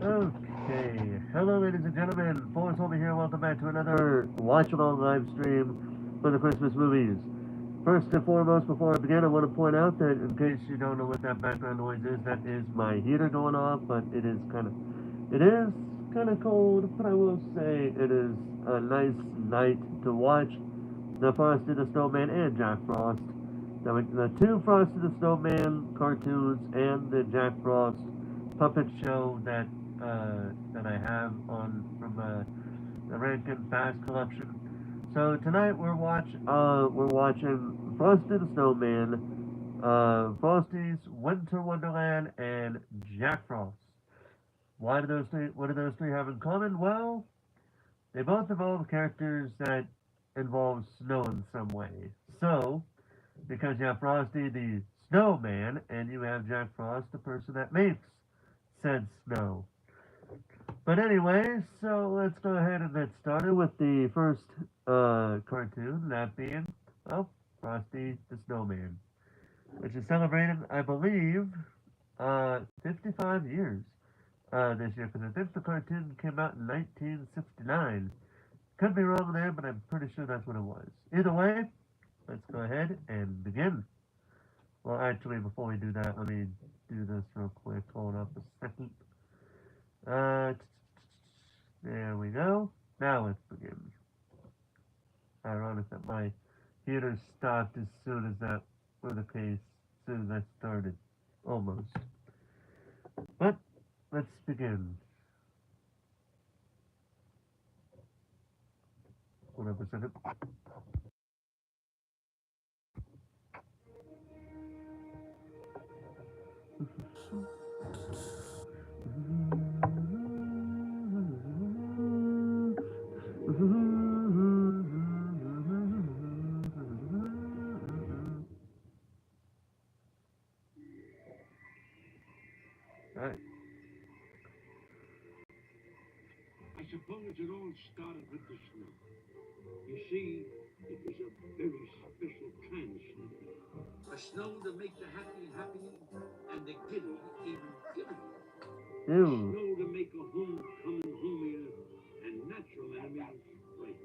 Okay, hello ladies and gentlemen, Forrest over here, welcome back to another watch-along live stream for the Christmas movies. First and foremost, before I begin, I want to point out that in case you don't know what that background noise is, that is my heater going off, but it is kind of cold, but I will say it is a nice night to watch the Frosty the Snowman and Jack Frost. The two Frosty the Snowman cartoons and the Jack Frost puppet show that I have on from the Rankin Fast collection. So tonight we're watching Frosty the Snowman, Frosty's Winter Wonderland, and Jack Frost. Why do those three? What do those three have in common? Well, they both involve characters that involve snow in some way. So, because you have Frosty the Snowman, and you have Jack Frost, the person that makes said snow. But anyway, so let's go ahead and get started with the first cartoon, that being, well, Frosty the Snowman, which is celebrating, I believe, 55 years this year, because I think the cartoon came out in 1969. Could be wrong there, but I'm pretty sure that's what it was. Either way, let's go ahead and begin. Well, actually, before we do that, let me do this real quick. Hold up a second. Uh, there we go. Now let's begin. Ironic that my heater stopped as soon as that was the case, as soon as I started. Almost. But let's begin. Hold up a second. Alright. I suppose it all started with the snow. You see, it was a very special kind of snow. A snow to make the happy happy and the giddy even giddier. A Ew. snow to make a homecoming homier and natural enemies friends.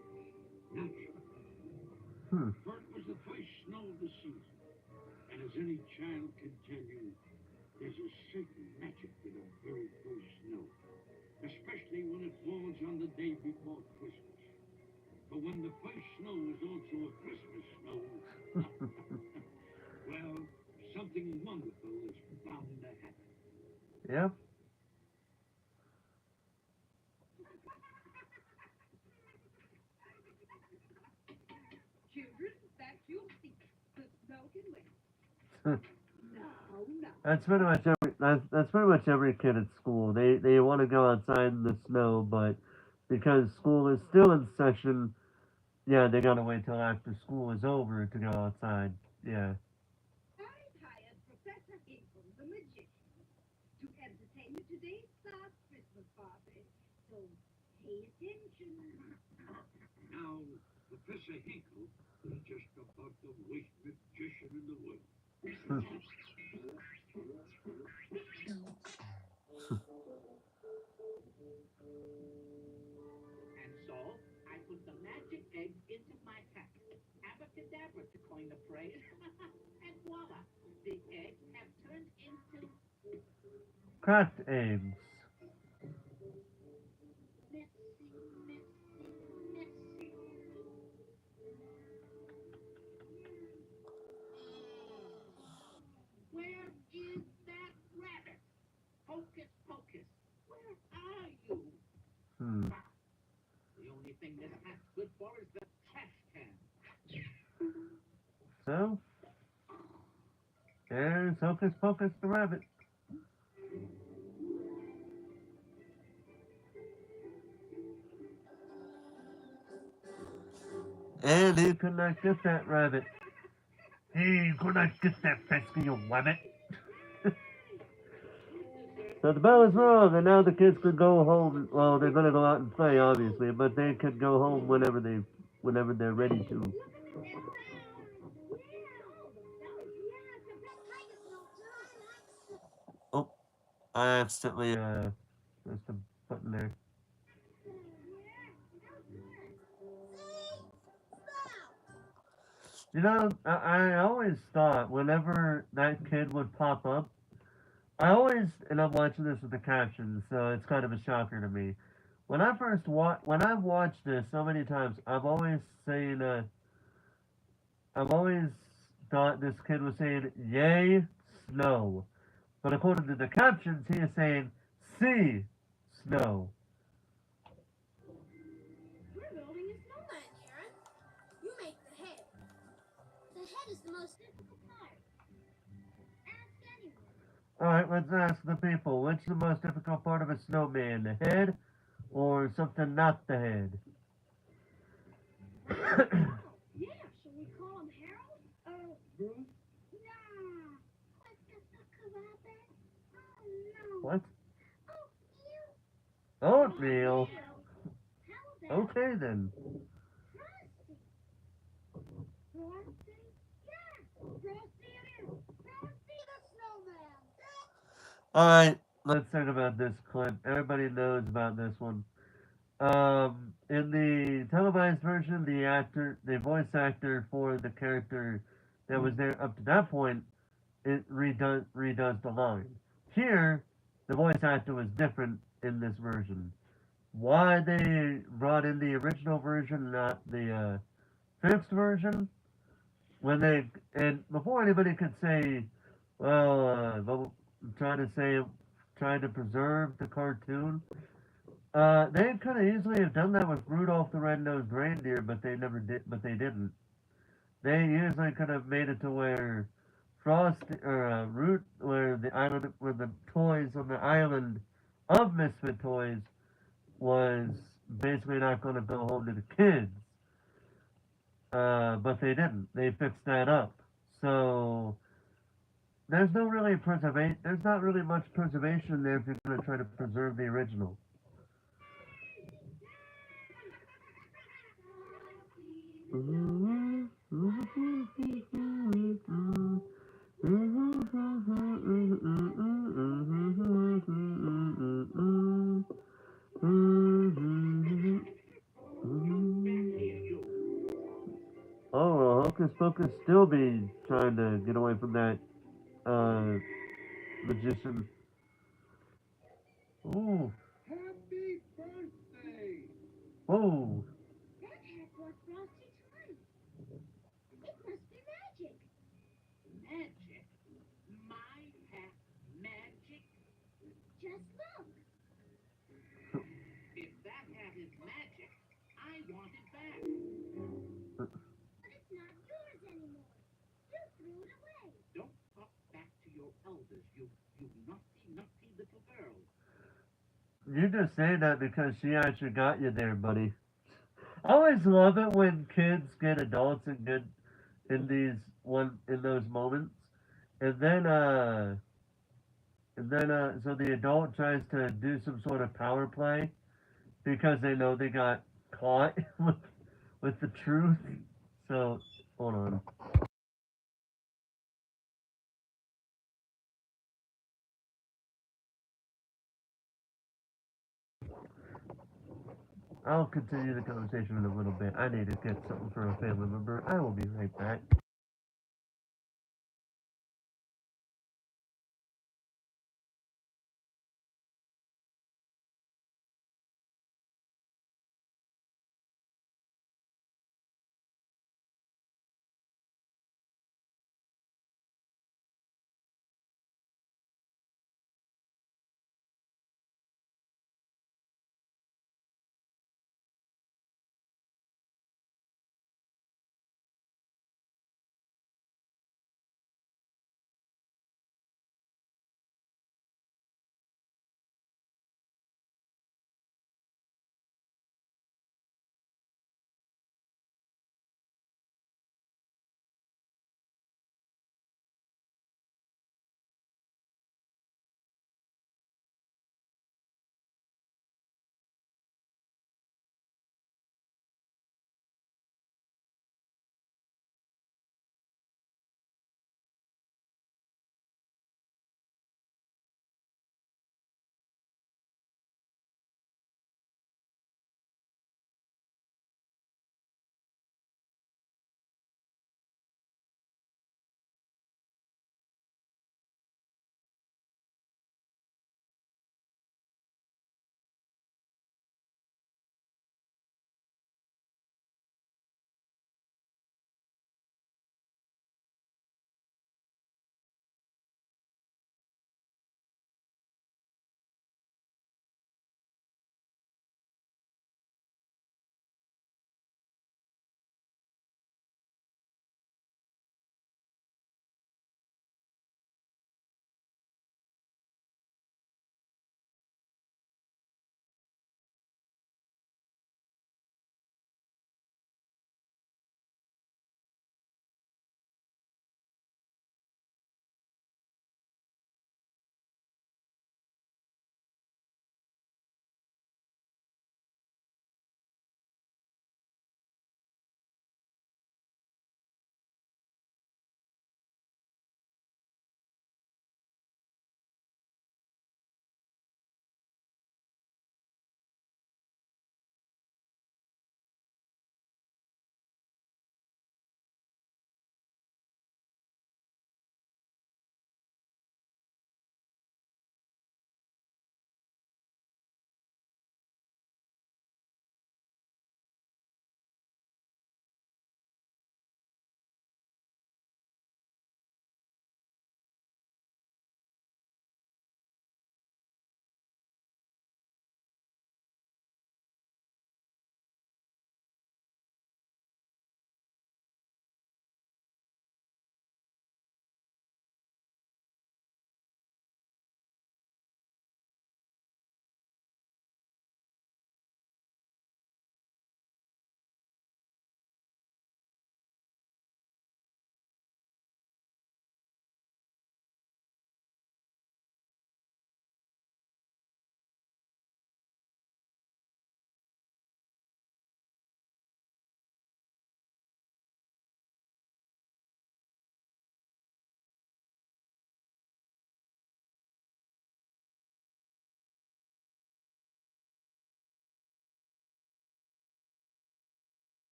Natural. Hmm. For it was the first snow of the season. And as any child can tell you, there's a certain magic in the very first snow. Especially when it falls on the day before Christmas. But when the first snow is also a Christmas snow, well, something wonderful is bound to happen. Yep. Children, back to your seats. The snow can wait. No, no. That's pretty much every kid at school. They want to go outside in the snow, but because school is still in session, yeah, they gotta wait till after school is over to go outside. Yeah. I hired Professor Hinkle, the magician, to entertain you today's last Christmas party. So pay attention. Now, Professor Hinkle is just about the worst magician in the world. And so I put the magic egg into my hat. Abracadabra to coin the phrase. And voila, the eggs have turned into Cracked eggs. messy, messy, messy. Where is that rabbit? Hocus pocus, where are you? Hmm. The only thing this hat's good for is the trash can. So there's Hocus Pocus the rabbit, and he could not get that rabbit. He could not get that pesky rabbit. So the bell is wrong, and now the kids could go home. Well, they're gonna go out and play, obviously, but they could go home whenever they're ready to. Oh, I accidentally Just a button there. You know, I always thought whenever that kid would pop up, and I'm watching this with the captions, so it's kind of a shocker to me. When I've watched this so many times, I've always thought this kid was saying, "Yay, snow." But according to the captions, he is saying, "See, snow." We're building a snowman, Aaron. You make the head. The head is the most difficult part. Ask anyone. Alright, let's ask the people. Which is the most difficult part of a snowman? The head or something not the head? Yeah, shall we call him Harold? Bruce? Nah. What's the fuck about that? Oh, no. What? Oh, you. Oatmeal? How about Okay then. Frosty? Frosty? Yeah, Frosty it is. Frosty the snowman. Alright, let's talk about this clip. Everybody knows about this one. In the televised version, the voice actor for the character that was there up to that point, it redoes the line. Here, the voice actor was different in this version. Why they brought in the original version, not the fixed version, when they and before anybody could say, well, trying to say, trying to preserve the cartoon, they could have easily have done that with Rudolph the Red-Nosed Reindeer, but they never did. But they didn't. They usually could have made it to where Frost or Root, where the toys on the island of Misfit Toys was basically not going to go home to the kids. But they didn't. They fixed that up. So there's not really much preservation there if you're going to try to preserve the original. Oh, well, Hocus Pocus still be trying to get away from that uh, magician. Ooh, Happy birthday! whoa. That hat was Frosty's friend. It must be magic. Magic? My hat magic? Just look. If that hat is magic, I want it back. But it's not yours anymore. You threw it away. Don't talk back to your elders, you naughty, naughty little girl. You just say that because she actually got you there, buddy. I always love it when kids get adults and get in those moments, and then so the adult tries to do some sort of power play because they know they got caught with the truth. So hold on. I'll continue the conversation in a little bit. I need to get something for a family member. I will be right back.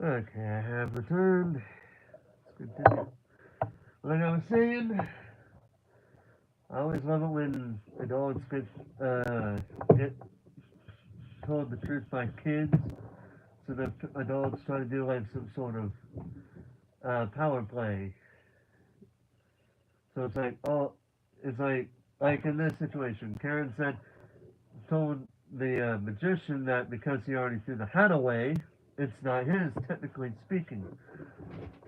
Okay, I have returned. Let's continue. Like I was saying, I always love it when adults get told the truth by kids, so the adults try to do like some sort of power play. So it's like, oh, it's like in this situation, Karen told the magician that because he already threw the hat away, it's not his, technically speaking.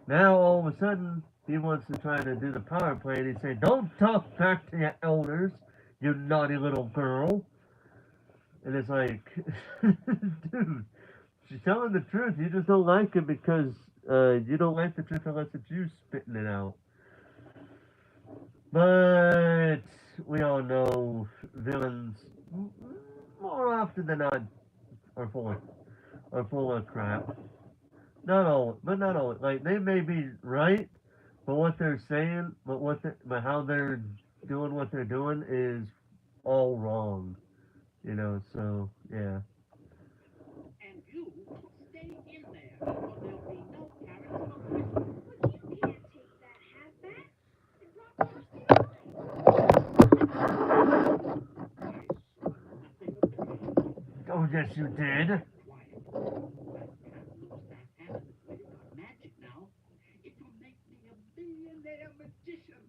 Now all of a sudden, he wants to try to do the power play, and he say, "Don't talk back to your elders, you naughty little girl." And it's like, dude, she's telling the truth. You just don't like it because you don't like the truth unless it's you spitting it out. But we all know villains more often than not are full of crap. Not all, but not all. Like they may be right, but what they're saying, but how they're doing what they're doing is all wrong. So yeah. And you stay in there, or there'll be no carrots for Christmas. But you can't take that hat back. It brought Frosty to I saw nothing of the kind. Oh yes, you did. Quiet. I can't lose that hat in the great magic now. It will make me a billionaire magician.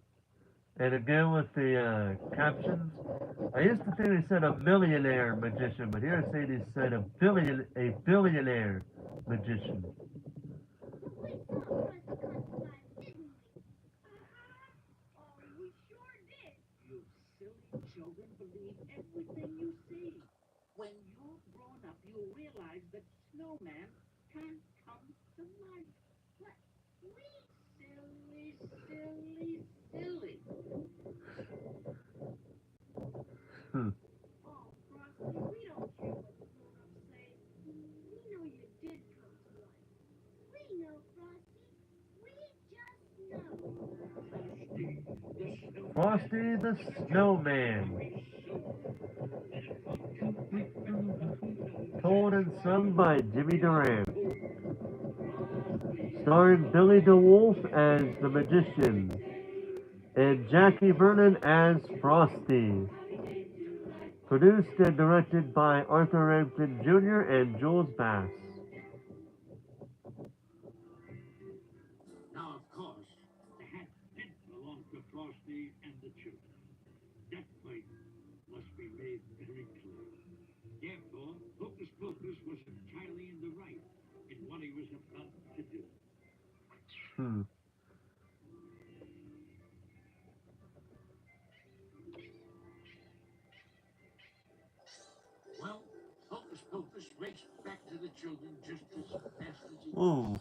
And again with the captions, I used to think they said a millionaire magician, but here they say they said a billionaire magician. But we saw Frosty come to life, didn't we? Oh, we sure did. You silly children believe everything you see. When you're grown up, you'll realize that snowman can't come to life. But we... Silly, silly, silly. Hmm. Oh, Frosty, we don't care what the grown-ups say. We know you did come to life. We know, Frosty. We just know. Frosty the Snowman. Told and sung by Jimmy Durant. Starring Billy DeWolf as the magician and Jackie Vernon as Frosty. Produced and directed by Arthur Rampton Jr. and Jules Bass. Now, of course, the hat did belong to Frosty and the children. That point must be made very clear. Therefore, Hocus Pocus was entirely in the right in what he was about to do. Hmm. Well, Hocus Pocus raced back to the children just as fast as he could. Ooh.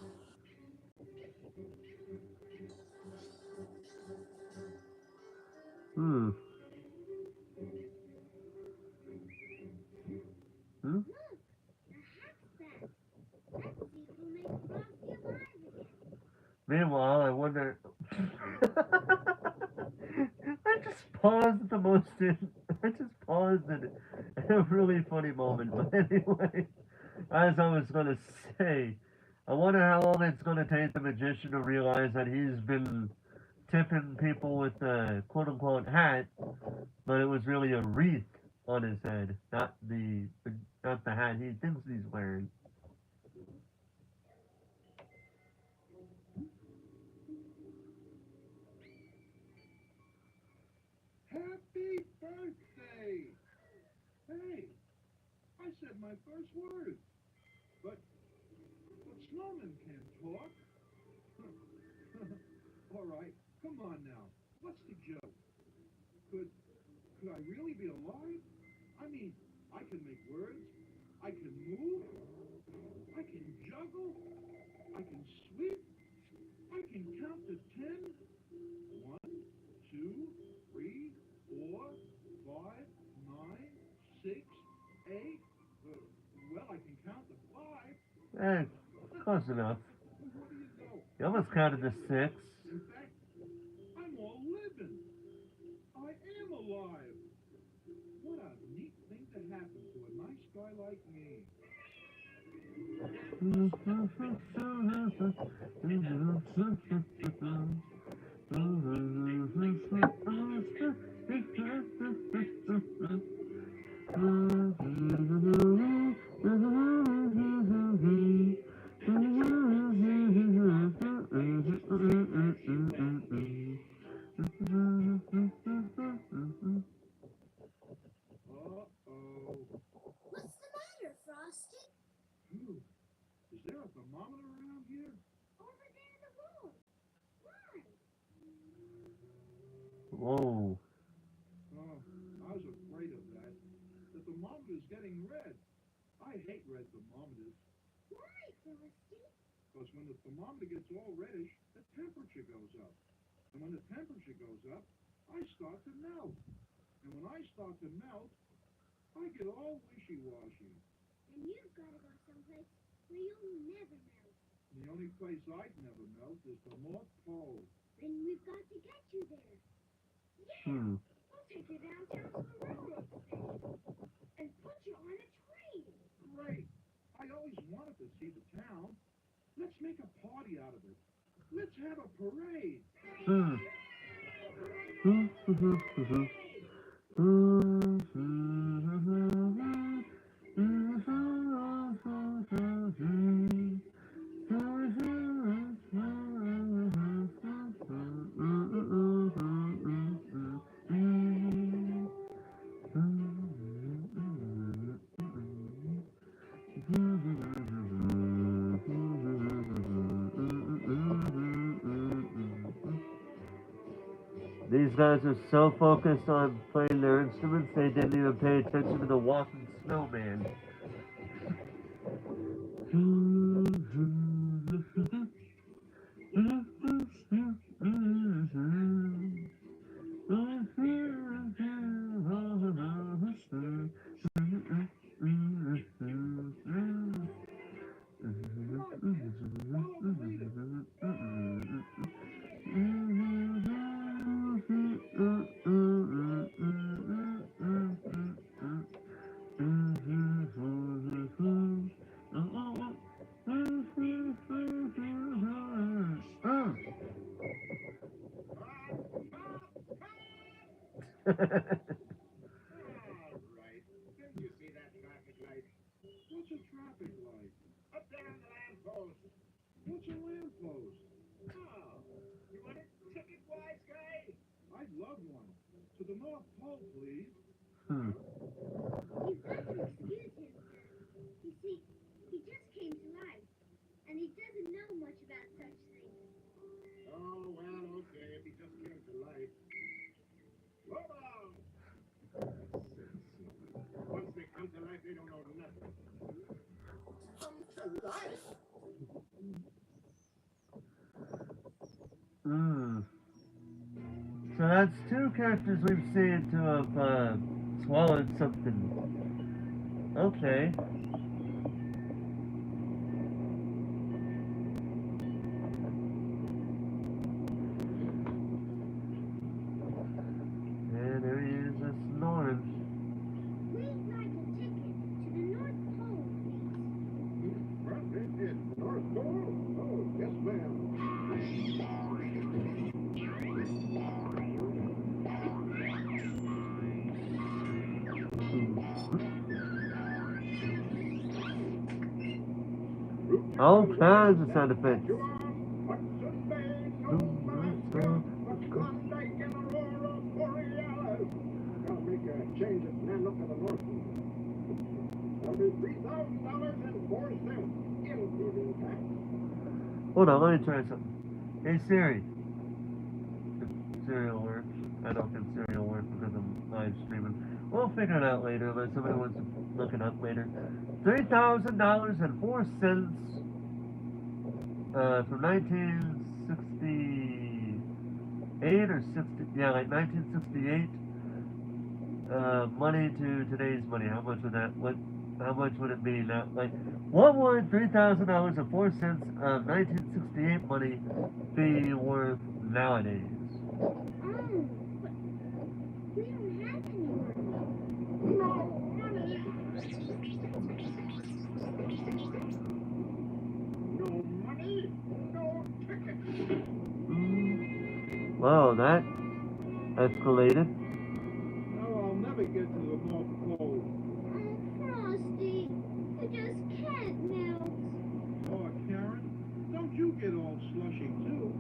Hmm. Hmm? Look, the hat's back. Let's see if we'll make Frosty alive again. Meanwhile, I wonder. I just paused at the most. I just paused at a really funny moment. But anyway, as I was gonna say, I wonder how long it's gonna take the magician to realize that he's been tipping people with the quote unquote hat, but it was really a wreath on his head, not the hat he thinks he's wearing. Happy birthday! Hey, I said my first word, but snowmen can't talk. All right, come on now. What's the joke? Could I really be alive? I mean, I can make words. I can move. I can juggle. I can sweep. I can count to 10. 1, 2, 3, 4, 5, 9, 6, 8. Well, I can count to 5. Eh, close enough. What do you know? You almost counted to 6. In fact, I'm all living. I am alive. What a neat thing to happen to a nice guy like me. Uh-oh. What's the matter, Frosty? Phew. Is there a thermometer around here? Over there in the room. Why? Whoa. Oh, I was afraid of that. The thermometer's getting red. I hate red thermometers. Why, Frosty? Because when the thermometer gets all reddish, the temperature goes up. And when the temperature goes up, I start to melt. And when I start to melt, I get all wishy-washy. And you've got to go someplace where you'll never melt. The only place I'd never melt is the North Pole. Then we've got to get you there. Yeah! Hmm. We'll take you downtown to the railroad station and put you on a train. Great! I always wanted to see the town. Let's make a party out of it. Let's have a parade. Hmm. These guys are so focused on playing their instruments, they didn't even pay attention to the walking snowman. All right. Didn't you see that traffic light? What's a traffic light? Up there on the lamppost. What's a lamppost? Oh, you want a ticket, wise guy? I'd love one. To the North Pole, please. Hmm. You've got to excuse him, sir. You see, he just came to life, and he doesn't know much about such things. Oh, well, okay, if he just came to life. Slow down. Once they come to life, they don't know nothing. Come to life? Hmm. So that's two characters we've seen to have swallowed something. Okay. And there he is, a snoring. We'd like a ticket to the North Pole, please. Well, this is North Pole? Oh, yes, ma'am. All kinds of sound effects. You are what's the name? No master, but Klondike and Aurora Borealis. Gotta make a change and man up to the north. That'll be $3,000.04, including tax. Hold on, let me try something. Hey Siri. If Siri will work. I don't think Siri will work because I'm live streaming. We'll figure it out later unless somebody wants to look it up later. $3,000.04 from 1968 or 60, yeah, like 1968. Money to today's money. How much would that? How much would it be now? Like, what would $3,000.04 of 1968 money be worth nowadays? Oh, but we don't have any money. No money! Well, that escalated. Now I'll never get to the North Pole. Frosty, you just can't melt. Oh, Karen, don't you get all slushy, too.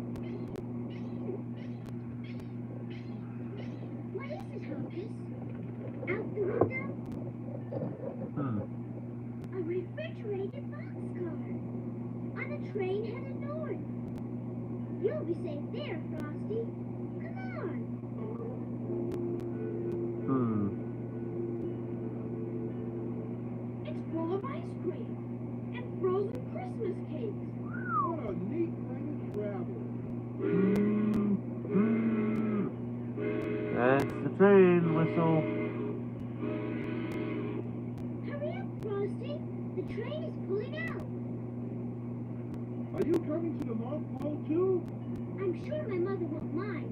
What is it, Hocus? Out the window? Hmm. A refrigerated boxcar. On a train headed north. You'll be safe there, Frosty. Come on. Hmm. It's full of ice cream and frozen Christmas cakes. What a neat way to travel. That's the train whistle. Hurry up, Frosty. The train is pulling out. Are you coming to the North Pole, too? I'm sure my mother won't mind.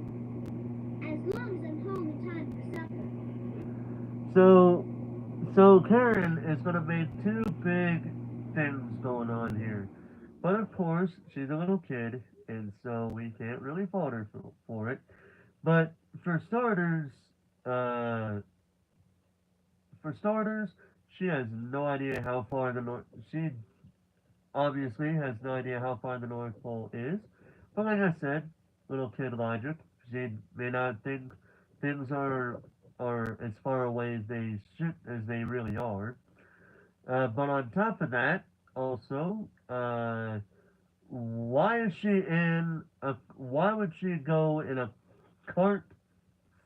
As long as I'm home in time for supper. So Karen is gonna make two big things going on here. But of course, she's a little kid, and so we can't really fault her for it. But for starters, uh, for starters, she has no idea how far the north. She obviously has no idea how far the North Pole is. But like I said, little kid logic. She may not think things are as far away as they really are. But on top of that, also, why is she in a? Why would she go in a cart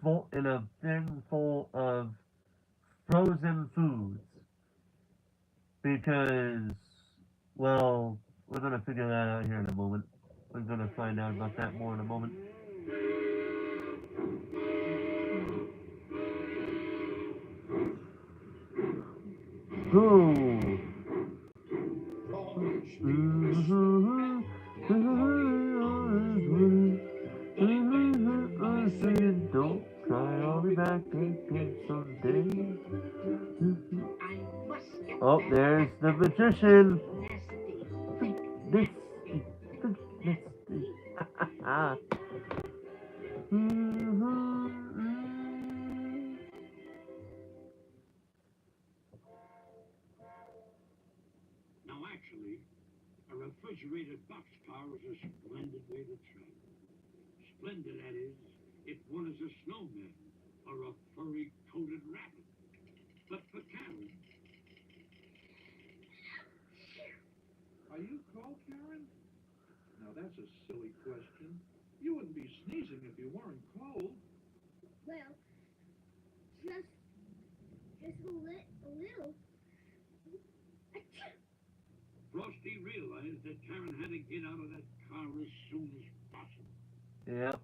full in a thing full of frozen foods? Because, well, we're gonna figure that out here in a moment. We're gonna find out about that more in a moment. Go. Don't cry, I'll be back again someday. I must get Oh, that there's the nasty, magician. thick, This. nasty. Now, actually, a refrigerated boxcar is a splendid way to travel. Splendid, that is, if one is a snowman or a furry coated rabbit. But for Karen, Are you cold, Karen? Now that's a silly question. You wouldn't be sneezing if you weren't cold. Well, just a little. Frosty realized that Karen had to get out of that car as soon as possible. Yep.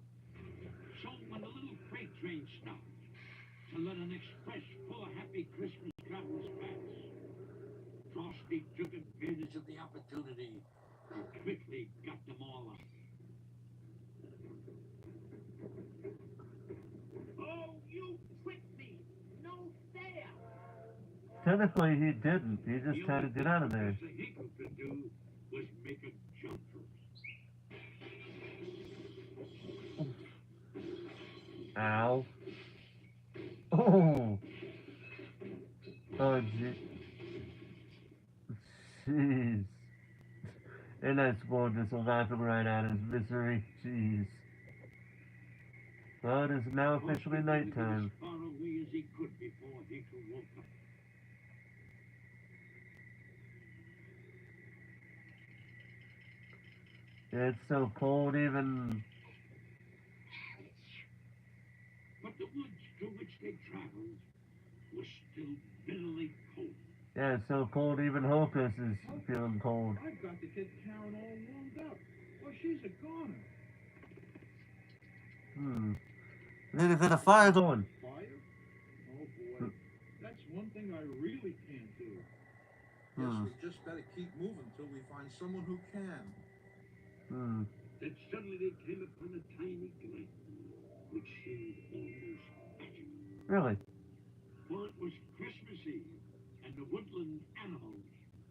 So when the little freight train stopped to let an express full of happy Christmas travelers pass, Frosty took advantage of the opportunity and quickly got them all out. Oh, you tricked me. No fair. Technically, he didn't. He The just had to only get thing out of there. Professor Hinkle could do was make a jump first. Ow. Oh. Oh, jeez. And that squirrel just laughing right at his misery. Jeez. Well, it is now officially Frosty wanted to get nighttime. as far away as he could before Hinkle woke up. It's so cold, even. But the woods through which they traveled was still bitterly cold. Yeah, it's so cold, even Hocus is feeling cold. I've got to get Karen all warmed up. Well, she's a goner. Then got a fire going. Fire? Oh, boy. That's one thing I really can't do. Guess we just better keep moving till we find someone who can. Then suddenly they came upon a tiny glen, which seemed almost magical. Really? For it was Christmas Eve, and the woodland animals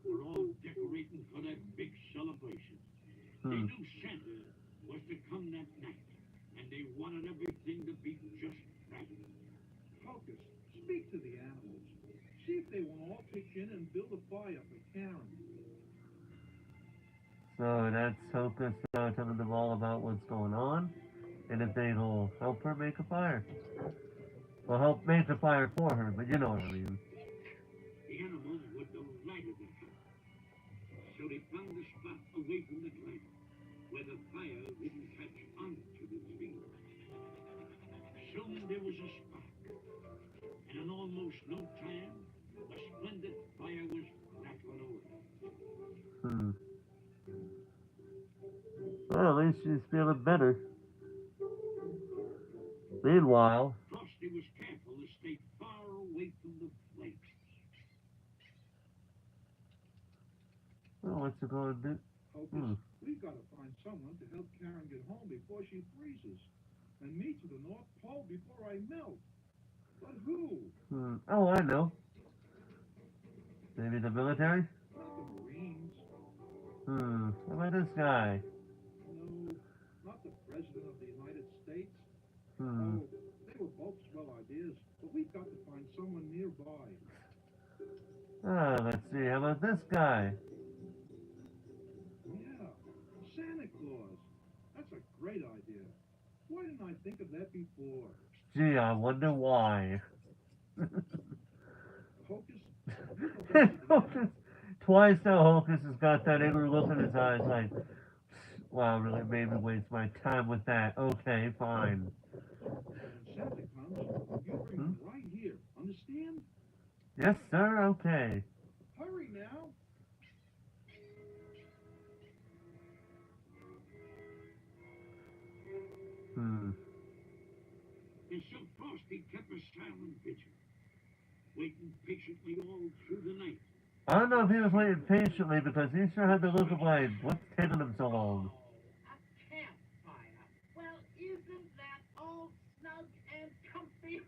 were all decorating for that big celebration. They knew Santa was to come that night. and they wanted everything to be just right. Focus. Speak to the animals. See if they will all pitch in and build a fire for Karen. So that's Hocus telling them all about what's going on, and if they'll help her make a fire. Well, help make the fire for her, but you know what I mean. The animals were delighted at that, so they found a spot away from the clan where the fire didn't catch on to the tree. Soon there was a spark, and in almost no time, the splendid fire was crackling away. Hmm. Well, at least she's feeling better. Meanwhile, Frosty was careful to stay far away from the flames. well, what's it going to do? Focus. We've got to find someone to help Karen get home before she freezes. And me to the North Pole before I melt. But who? Oh, I know. Maybe the military? Not the Marines. How about this guy? No, not the President of the United States. Hmm. Oh, they were both swell ideas, but we've got to find someone nearby. Let's see. How about this guy? Yeah, Santa Claus. That's a great idea. Why didn't I think of that before? Gee, I wonder why. Hocus, you go back to the Hocus, twice now Hocus has got that angry look in his eyes like, wow, really made me waste my time with that. Okay, fine. When Santa comes, you bring him right here. Understand? Yes, sir, okay. Hurry now. Hmm. And so Frosty kept a silent vigil, waiting patiently all through the night. I don't know if he was waiting patiently because he sure had the look of like, what's taking him so long? A campfire. Well, isn't that all snug and comfy?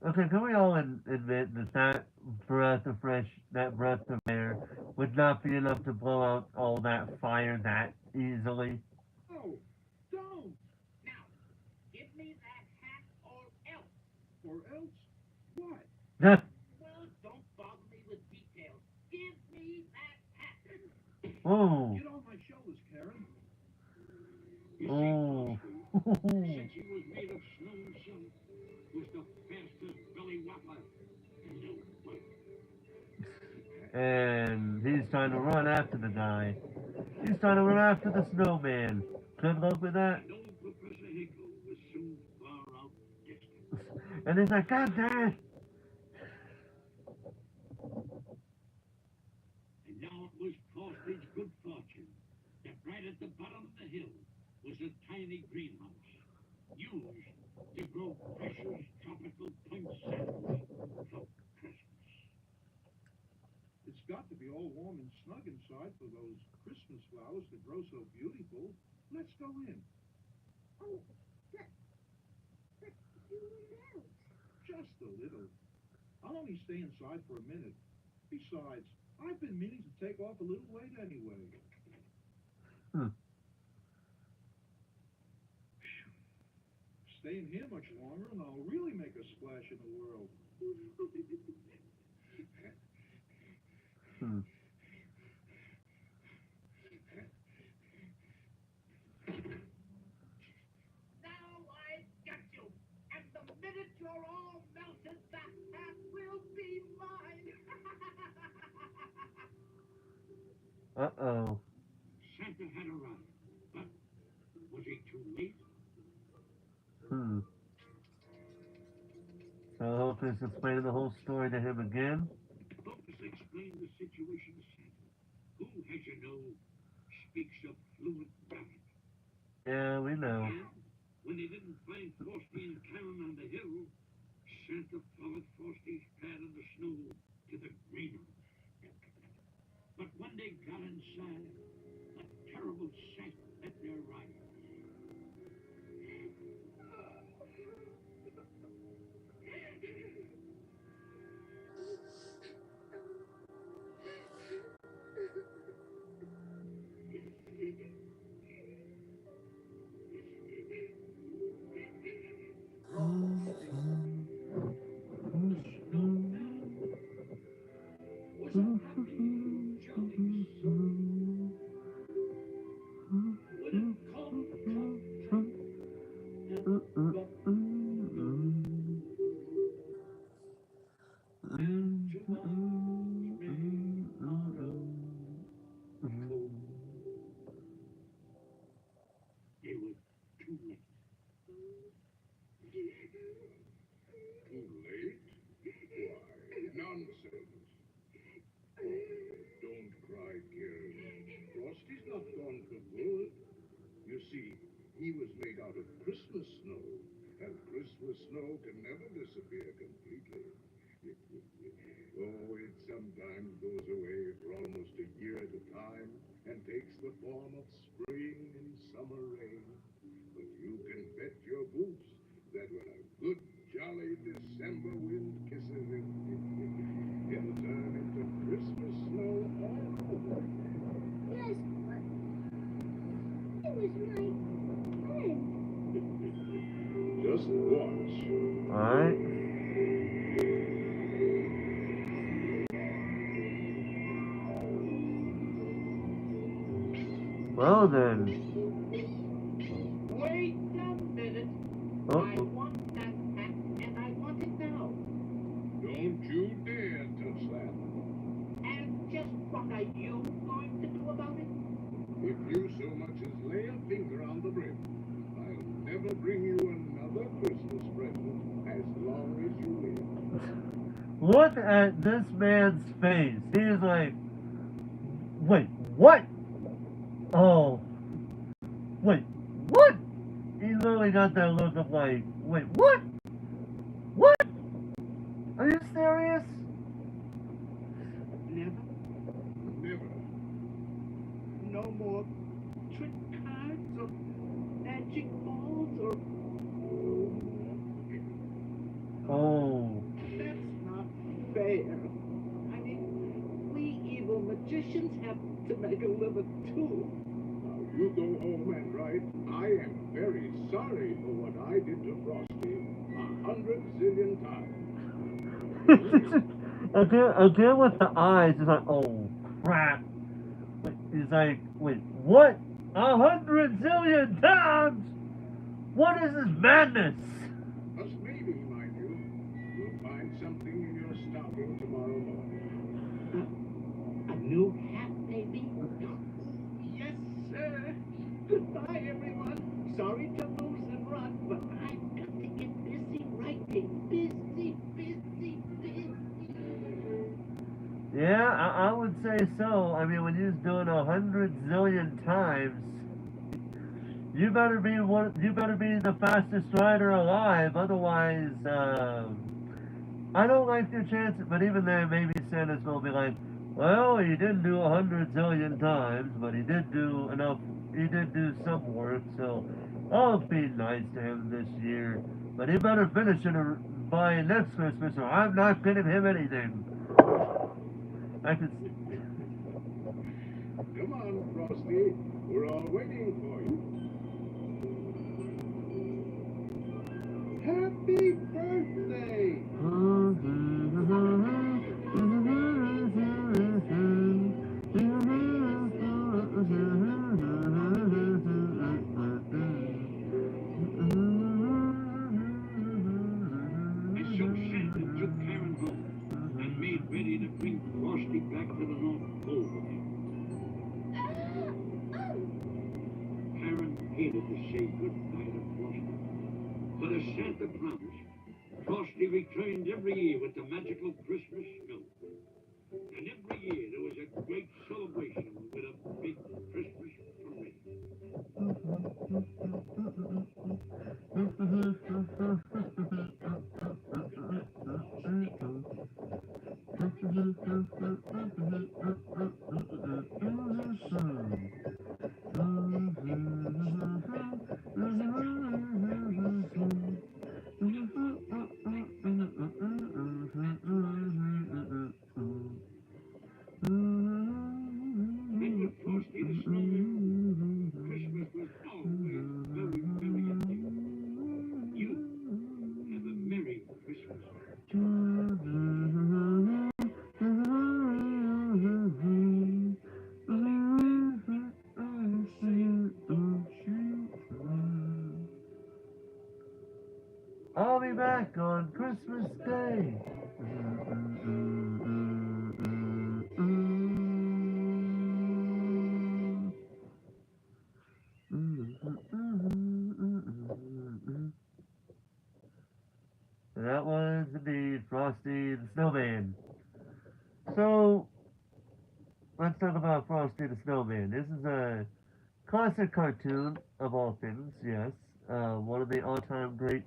Okay, can we all admit that that breath of air would not be enough to blow out all that fire that easily? Oh, don't. Now, give me that hat or else. Or else, what? Just, Well, don't bother me with details. Give me that hat. oh, Get on my shoulders, Karen. You see, oh. Frosty, since he was made of snow himself, was the fastest belly whopper in the world. And he's trying to run after the guy. He's trying to run after the snowman. Good luck with that. And old Professor Hinkle was soon far outdistanced. And he's like, God damn it. And now it was Frosty's good fortune that right at the bottom of the hill was a tiny greenhouse used to grow precious tropical poinsettias for Christmas. It's got to be all warm and snug inside for those Christmas flowers that grow so beautiful. Let's go in. Oh, but you will melt. Just a little. I'll only stay inside for a minute. Besides, I've been meaning to take off a little weight anyway. Stay in here much longer and I'll really make a splash in the world. Hmm. Now I've got you. And the minute you're all melted, the hat will be mine. Uh-oh. Santa had arrived, but was he too late? So Hocus explaining the whole story to him again. Focus explained the situation to Santa, who, as you know, speaks a fluent dialect. Yeah, we know. And when they didn't find Frosty and Karen on the hill, Santa followed Frosty's pad in the snow to the greenhouse. But when they got inside, a terrible sight met their eyes. He was made out of Christmas snow, and Christmas snow can never disappear completely. Oh, it sometimes goes away for almost a year at a time and takes the form of spring and summer rain. But you can bet your boots that when a good, jolly December wind kisses it, it'll turn into Christmas snow all over. Yes, but it was my friend. Just watch. Alright. Well then. Wait a minute. Oh, I want that hat, and I want it now. Don't you dare touch that. And just what are you going to do about it? If you so much as lay a finger on the brim, I'll never bring you another Christmas present as long as you live. look at this man's face. He's like, wait, what? Oh, wait, what? He literally got that look of like, wait, what? What? Are you serious? Never? Never. No more trick cards or magic balls or... Oh, That's not fair. I mean, we evil magicians have to make a living too. Now you go home and write, I am very sorry for what I did to Frosty 100 zillion times. again with the eyes, he's like, oh, crap. He's like, wait, what? 100 zillion times? What is this madness? Just maybe, mind you, you'll find something in your stocking tomorrow morning. A new hat, maybe? Yes, sir. Goodbye, everyone. Sorry to lose and run, but I've got to get busy writing. Busy. Yeah, I would say so. I mean, when you're doing 100 zillion times, you better be the fastest rider alive. Otherwise, I don't like your chances. But even then, maybe Santa's will be like, well, he didn't do 100 zillion times, but he did do enough. He did do some work, so I'll be nice to him this year. But he better finish it by next Christmas, or I'm not getting him anything. I could. Come on, Frosty. We're all waiting for you. Happy birthday! And so Santa took Karen home and made ready to bring Frosty back to the North Pole with him. Karen hated to say goodbye to Frosty. But as Santa promised, Frosty returned every year with the magical Christmas snow. And every year there was a great celebration with a big Christmas parade. And with Frosty the Snowman, Christmas was always very, very appealing. You have a Merry Christmas. I'll be back on Christmas Day. That was indeed Frosty the Snowman. So, let's talk about Frosty the Snowman. This is a classic cartoon of all things, yes. One of the all-time great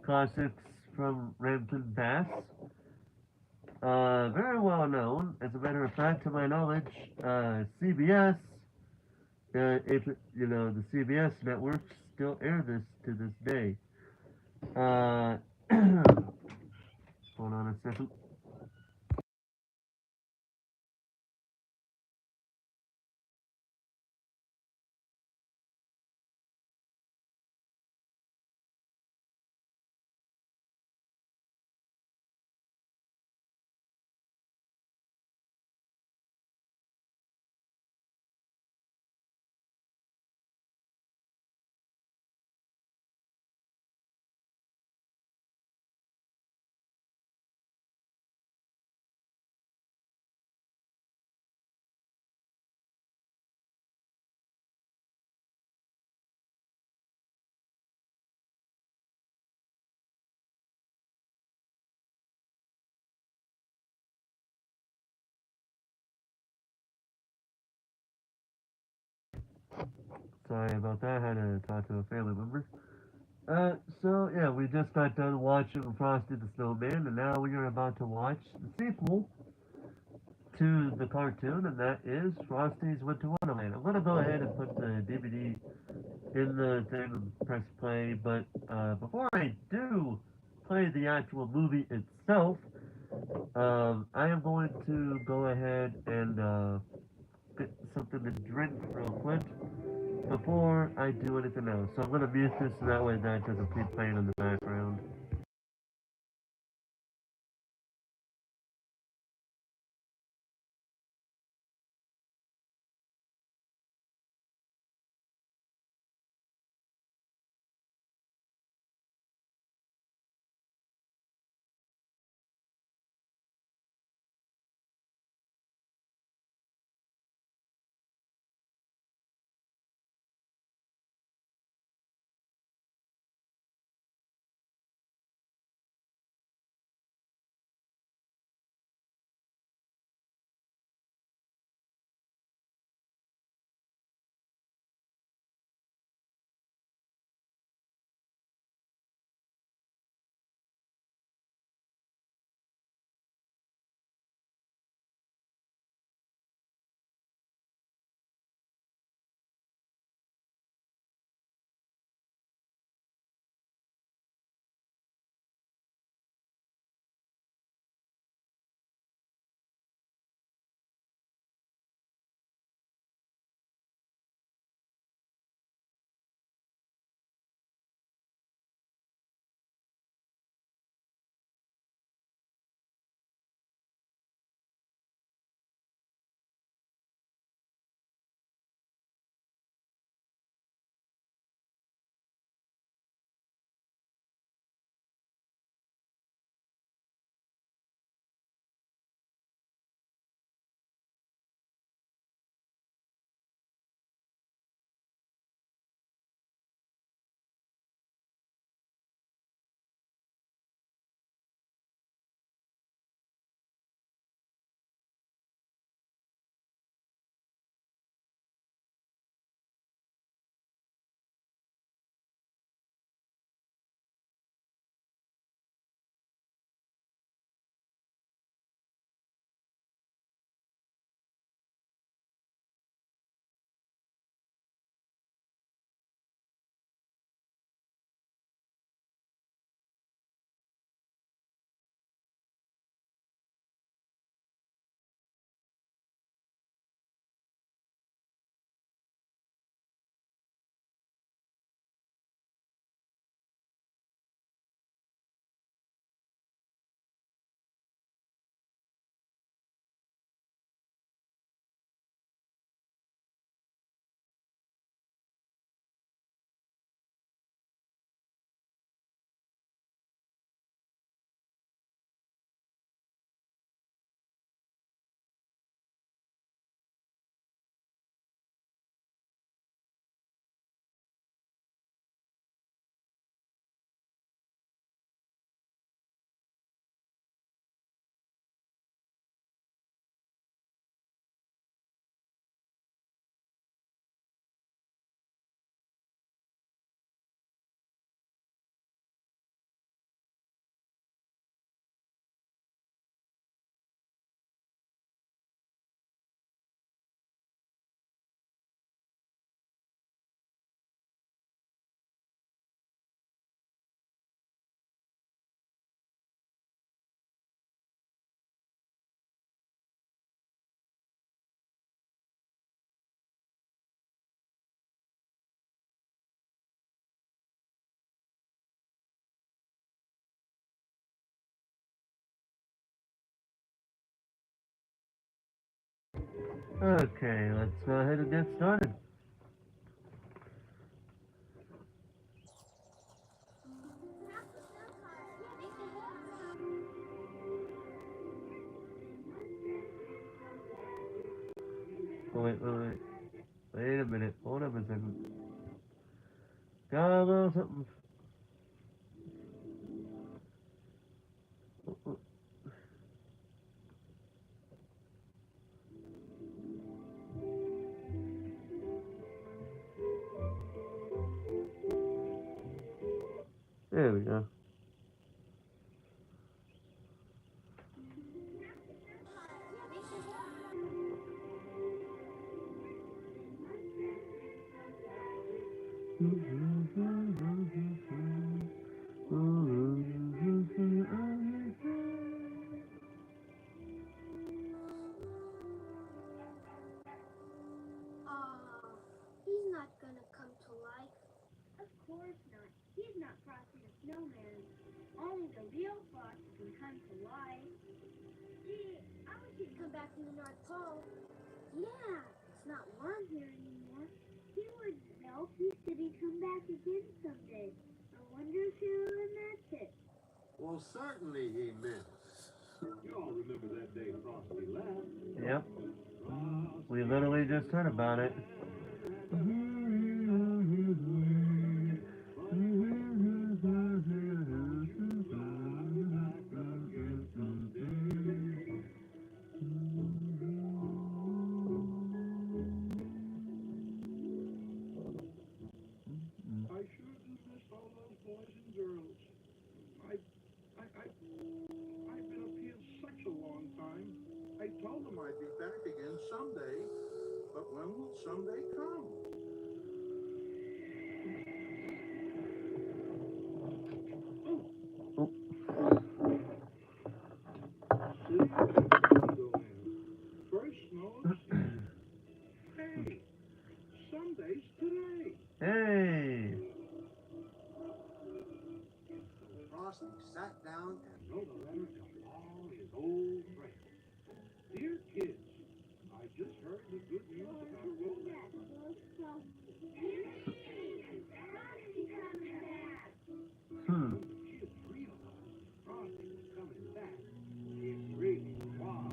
classics from Rankin Bass. Very well known. As a matter of fact, to my knowledge, CBS, if the CBS network still air this to this day. Uh, hold on a second. Sorry about that. I had to talk to a family member. So yeah, we just got done watching Frosty the Snowman, and now we are about to watch the sequel to the cartoon, and that is Frosty's Winter Wonderland. I'm gonna go ahead and put the DVD in the thing and press play, but before I do play the actual movie itself, I am going to go ahead and get something to drink real quick before I do anything else. So I'm gonna mute this so that way that doesn't keep playing in the background. Okay, let's go ahead and get started. Oh, wait. Wait a minute. Hold up a second. Got a little something. There we go. He's not gonna come to life. Of course not. He's not Frosty the Snowman. Only the real Frosty can come to life. Gee, I wish he'd come back from the North Pole. Yeah, it's not warm here anymore. He wouldn't know. He said he'd come back again someday. I wonder if he'll admit it. Well, certainly he meant. You all remember that day Frosty left. Yep. We literally just heard about it. I sure do miss all those boys and girls. I've been up here such a long time. I told them I'd be back again someday, but when will someday come? First snow of the season. Hey, Sunday's today. Hey! Frosty sat down and Wrote a letter to all his old friends. Dear kids, I just heard the good news about Roland. Hmm. When the kids realized Frosty was coming back, it really was my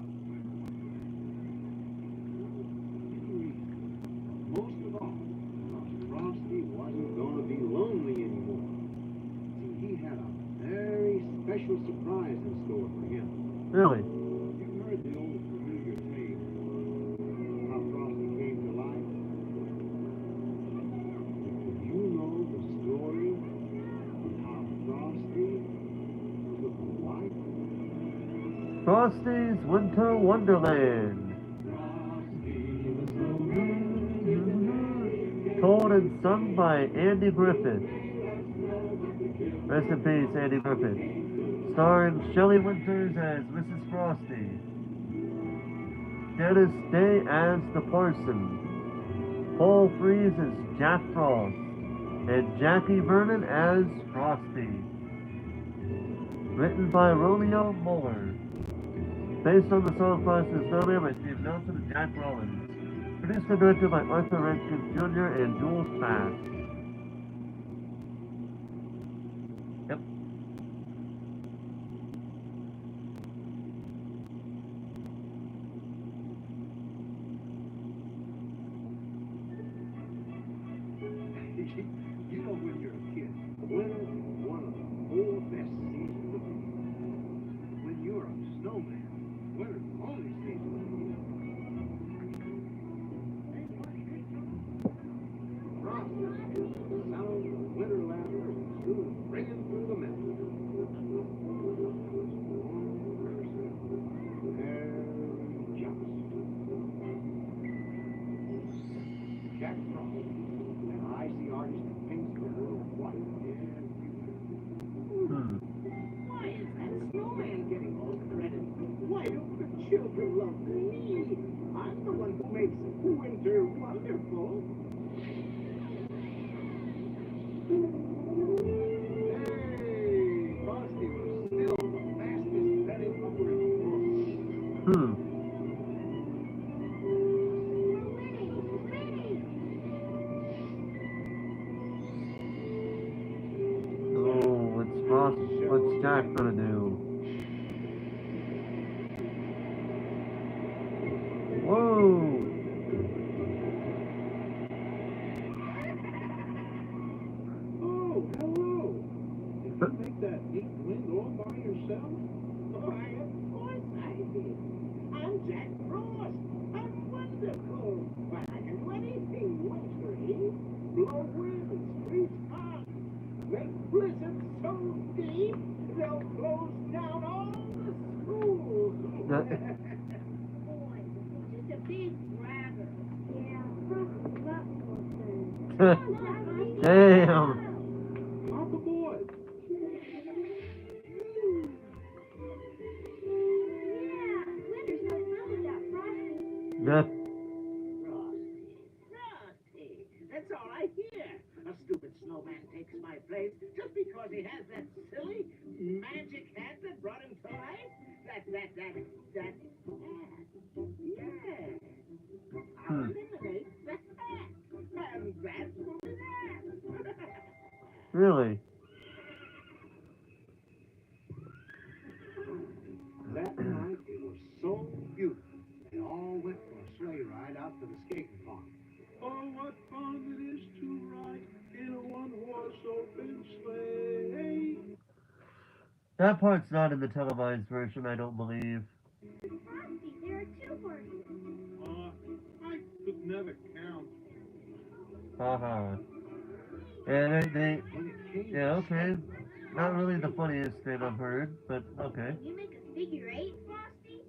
Most of all, because Frosty wasn't going to be lonely anymore. See, he had a very special surprise in store for him. Really? You've heard the old familiar tale of how Frosty came to life. But you know the story of how Frosty took a wife? Frosty's Winter Wonderland. Told and sung by Andy Griffith. Rest in peace, Andy Griffith. Starring Shelley Winters as Mrs. Frosty. Dennis Day as the Parson. Paul Frees as Jack Frost. And Jackie Vernon as Frosty. Written by Romeo Muller. Based on the song Frosty the Snowman by Steve Nelson and Jack Rollins. Produced and directed by Arthur Rankin Jr. and Jules Pass. Yep. You know when you're a kid, winter is one of the 4 best seasons of the year. When you're a snowman, winter's the only season of the year. Frosty is the sound of winter laughter and soon ringing through the meadows. Jack Frost, an icy artist who paints the world white. Why is that snowman getting all the credit? Why don't the children love me? I'm the one who makes winter wonderful. Hey, Frosty was still the fastest betting mover in the world. Jack gonna do? Whoa! Oh, hello. Did you make that neat wind all by yourself? Why, of course I did. I'm Jack Frost. I'm wonderful. But I can do anything wintry. Blow winds, freeze fog, make blizzards so deep they'll close down all the schools. Boy, he's just a big bragger. Yeah, Frosty's a lot more fun. Damn! Hop aboard. Yeah, winter's no fun without Frosty. Yeah. Frosty. That's all I hear. A stupid snowman takes my place just because he has that silly magic hat that brought him to life. That hat. Yeah. I'll eliminate the hat. And that's what it is. Really? That night it was so beautiful. They all went for a sleigh ride out to the skating farm. Oh, what fun it is to ride in a one-horse open sleigh. That part's not in the televised version, I don't believe. Frosty, there are 2 horses. I could never count. Haha. And they When it came yeah, to okay. Not really the funniest thing I've heard, but okay. Can you make a figure 8, Frosty?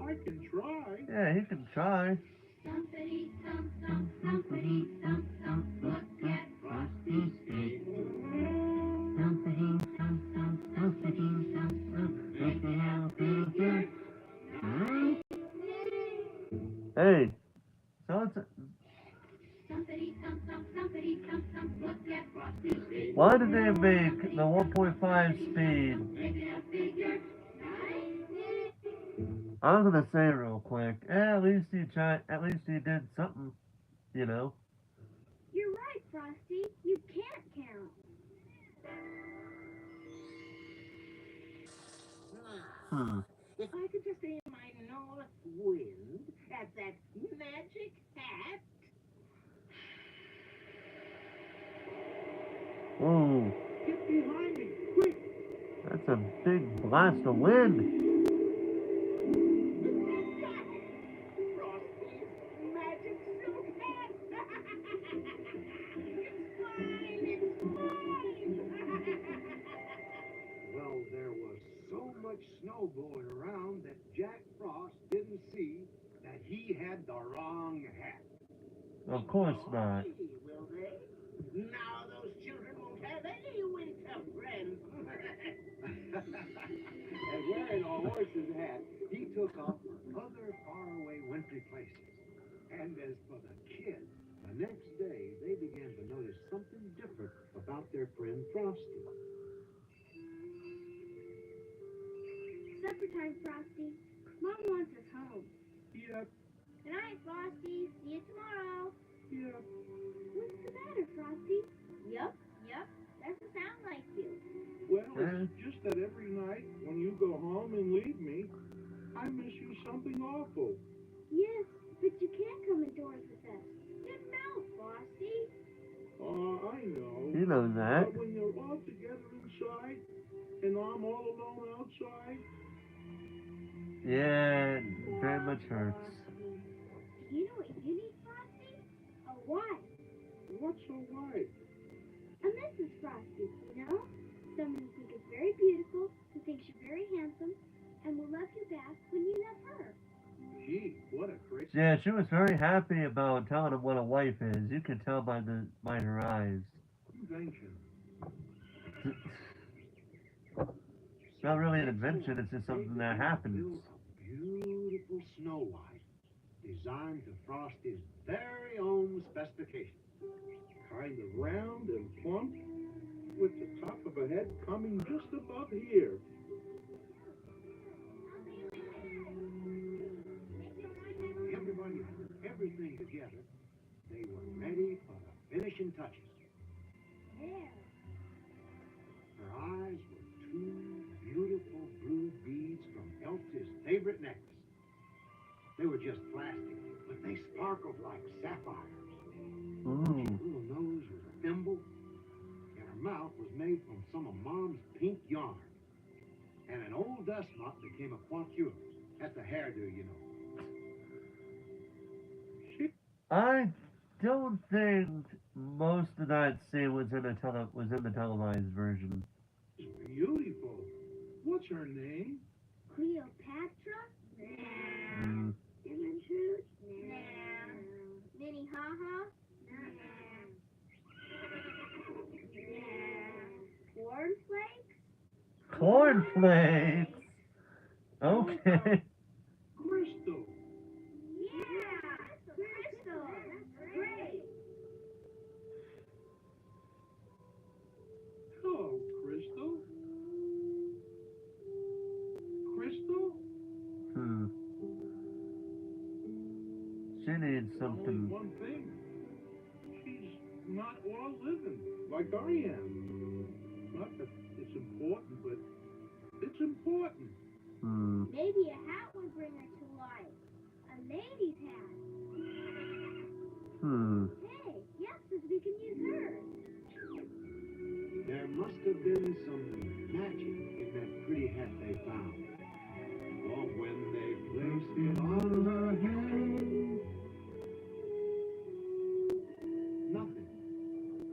I can try. Yeah, he can try. Thumpity thump thump, thumpity thump thump, look at Frosty's skate. Thumpity thump thump, thumpity thump thump, making a figure 9. Hey, so it's Thumpity thump thump, thumpity thump thump, look at Frosty's skate. why did they make the 1.5 speed? Making a figure 9. I was gonna say real quick. At least he tried. At least he did something. You know. You're right, Frosty. You can't count. If I could just aim my north wind at that magic hat. Whoa, Get behind me, quick. that's a big blast of wind. Frosty's magic silk hat. It's mine. Well, there was so much snow blowing around that Jack Frost didn't see that he had the wrong hat. Of course not. Will they? Now those children won't have any winter friends. And wearing a horse's hat, he took off for other faraway wintry places. And as for the kids, the next day they began to notice something different about their friend Frosty. Supper time, Frosty. Mom wants us home. Yep, Good night, Frosty. See you tomorrow. yep. What's the matter, Frosty? Yup. Doesn't sound like you. Well, it's just that every night when you go home and leave me, I miss you something awful. Yes, but you can't come indoors with us. Get out, Frosty. I know. You know that. But when you're all together inside and I'm all alone outside, Yeah, it very much hurts. Do you know what you need, Frosty? A wife. what's a wife? A Mrs. Frosty, you know? Someone you think is very beautiful, who thinks you're very handsome, and will love you back when you love her. Gee, what a crazy... Yeah, she was very happy about telling him what a wife is. You can tell by her eyes. invention. It's not really an invention. It's just something that happens. Built a beautiful Snow White, designed to Frosty's very own specifications. Kind of round and plump, with the top of a head coming just above here. Everybody put everything together. They were ready for the finishing touches. There. Her eyes were two beautiful blue beads from Elsa's favorite necklace. They were just plastic, but they sparkled like sapphires. Ooh. Her little nose was a thimble, and her mouth was made from some of Mom's pink yarn. And an old dust mop became a coiffure. That's a hairdo, you know. I don't think most of that scene was in the televised version. Beautiful. What's her name? Cleopatra? Mm. Gertrude? No. Minnie Haha? No. Cornflakes? Cornflakes. Okay. Crystal. Yeah. Crystal. Great. Hello, Crystal. Crystal? Hmm. She needs Only something. one thing. She's not all living like I am. Not that it's important, but it's important. Hmm. Maybe a hat would bring her to life. A lady's hat. Hmm. Hey, yes, we can use hers. There must have been some magic in that pretty hat they found. For when they placed it on her head, nothing.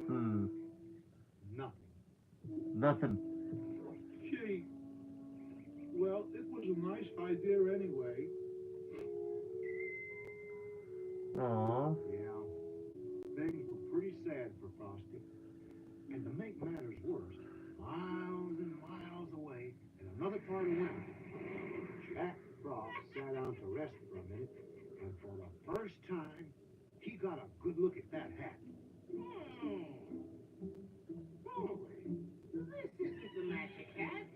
Hmm. Nothing. Nothing. Gee, well, it was a nice idea anyway. Aww. Yeah, things were pretty sad for Frosty. And to make matters worse, miles and miles away in another part of winter, Jack Frost sat down to rest for a minute, and for the first time, he got a good look at that hat. Boy, this isn't a magic hat.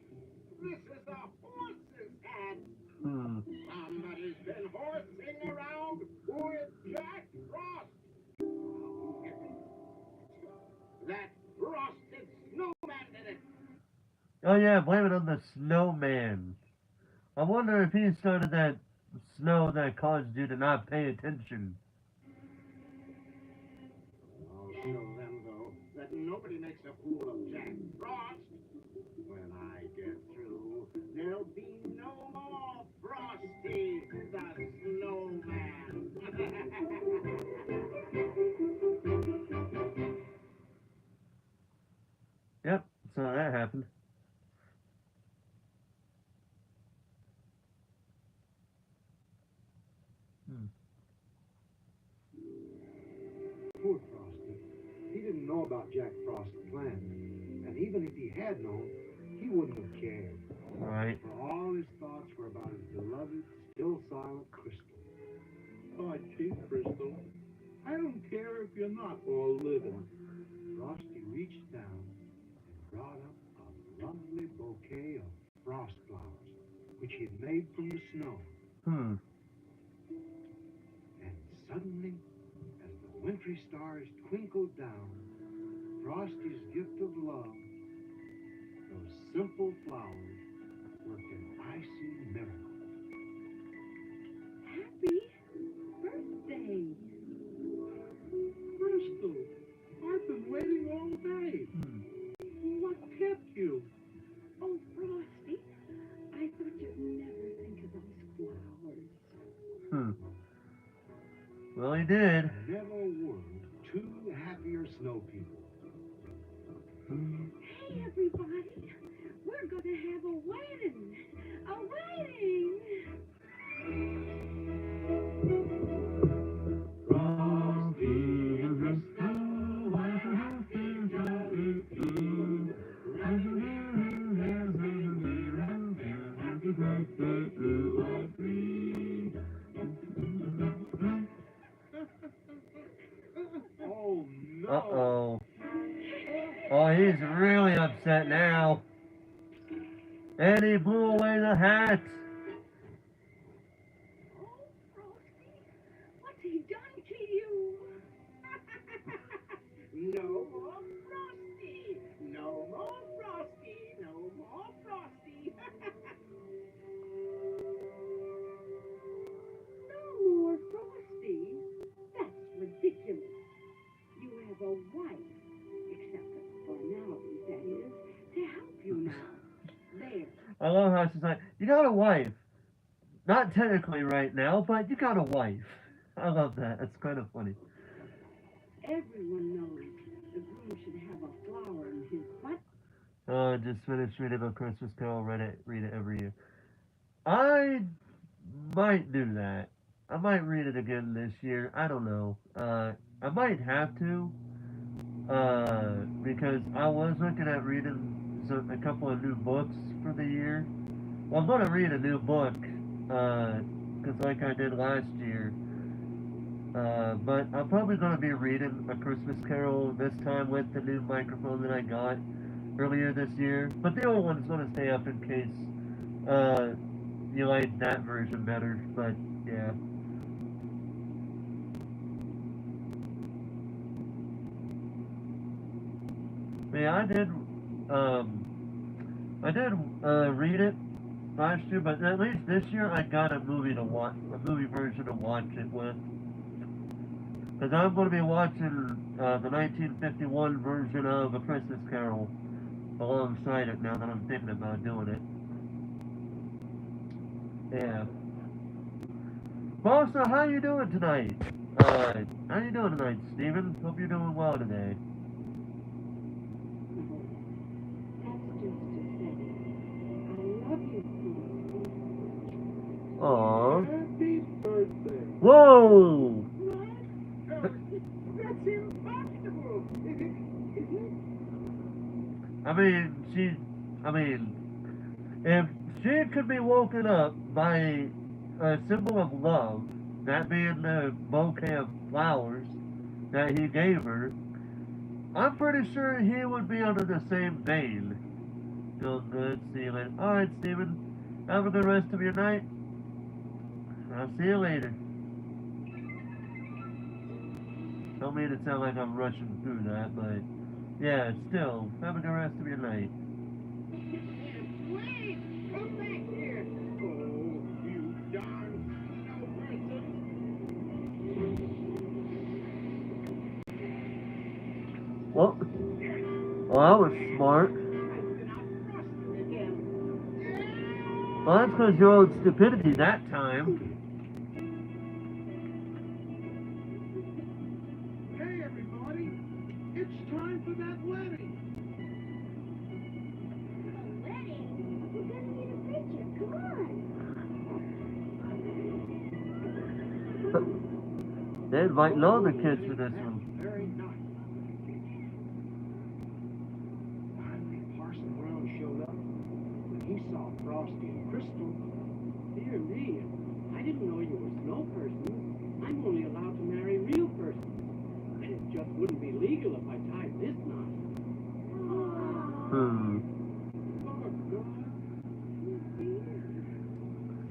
This is a horse's hat. Hmm. Somebody's been horsing around with Jack Frost. That frosted snowman did it. Oh yeah, blame it on the snowman. I wonder if he started that snow that caused you to not pay attention. I'll show them, though, that nobody makes a fool of Jack Frost. When I get through, there'll be no more Frosty the Snowman. Yep, so that happened. Hmm. Poor Frosty. He didn't know about Jack Frost's plan. And even if he had known, he wouldn't have cared. Alright. For all his thoughts were about his beloved, still silent Crystal. Oh, gee, Crystal. I don't care if you're not all living. Frosty reached down and brought up a lovely bouquet of frost flowers, which he had made from the snow. Hmm. And suddenly, as the wintry stars twinkled down, Frosty's gift of love, those simple flowers, worked an icy miracle. Happy birthday. Crystal, I've been waiting all day. Hmm. What kept you? Oh, Frosty, I thought you'd never think of those flowers. Hmm. Well, he did. Never were two happier snow people. Hmm. Hey, everybody, we're going to have a wedding. A wedding. Frosty and Crystal were happy, jolly two. Happy birthday to all three. Oh no! Uh-oh. Oh, he's really upset now. And he blew away the hat. Oh, Frosty, what's he done to you? No more Frosty. No more Frosty. No more Frosty. I love how she's like, you got a wife. Not technically right now, but you got a wife. I love that. It's kind of funny. Everyone knows the groom should have a flower in his butt. Oh, I just finished reading A Christmas Carol. Read it every year. I might do that. I might read it again this year. I don't know. I might have to. Because I was looking at reading a couple of new books for the year. Well, I'm gonna read a new book. Because like I did last year. But I'm probably gonna be reading A Christmas Carol this time with the new microphone that I got earlier this year. But the old one's gonna stay up in case you like that version better. But yeah. But yeah, I did read it last year, but at least this year I got a movie to watch, a movie version to watch it with. Because I'm going to be watching the 1951 version of A Christmas Carol alongside it now that I'm thinking about doing it. Yeah. Bossa, how you doing tonight? How you doing tonight, Steven? Hope you're doing well today. Aww. Happy birthday. Whoa! What? That's impossible. I mean, if she could be woken up by a symbol of love, that being the bouquet of flowers that he gave her, I'm pretty sure he would be under the same vein. Feel good, see you later. Alright, Steven, have a good rest of your night. I'll see you later. Don't mean to sound like I'm rushing through that, but yeah, still, have a good rest of your night. Wait! Come back here! Oh, you darn snow person! Well, I was smart. Well, that's because your own stupidity that time. Hey, everybody! It's time for that wedding! Wedding? We're gonna need a picture. Come on. They're inviting all the kids to this one. Very nice. Finally, Parson Brown showed up. When he saw Frosty and Crystal, Dear me, I didn't know you were a snow person. I'm only allowed to marry real persons. And it just wouldn't be legal if I tied this knot. Hmm.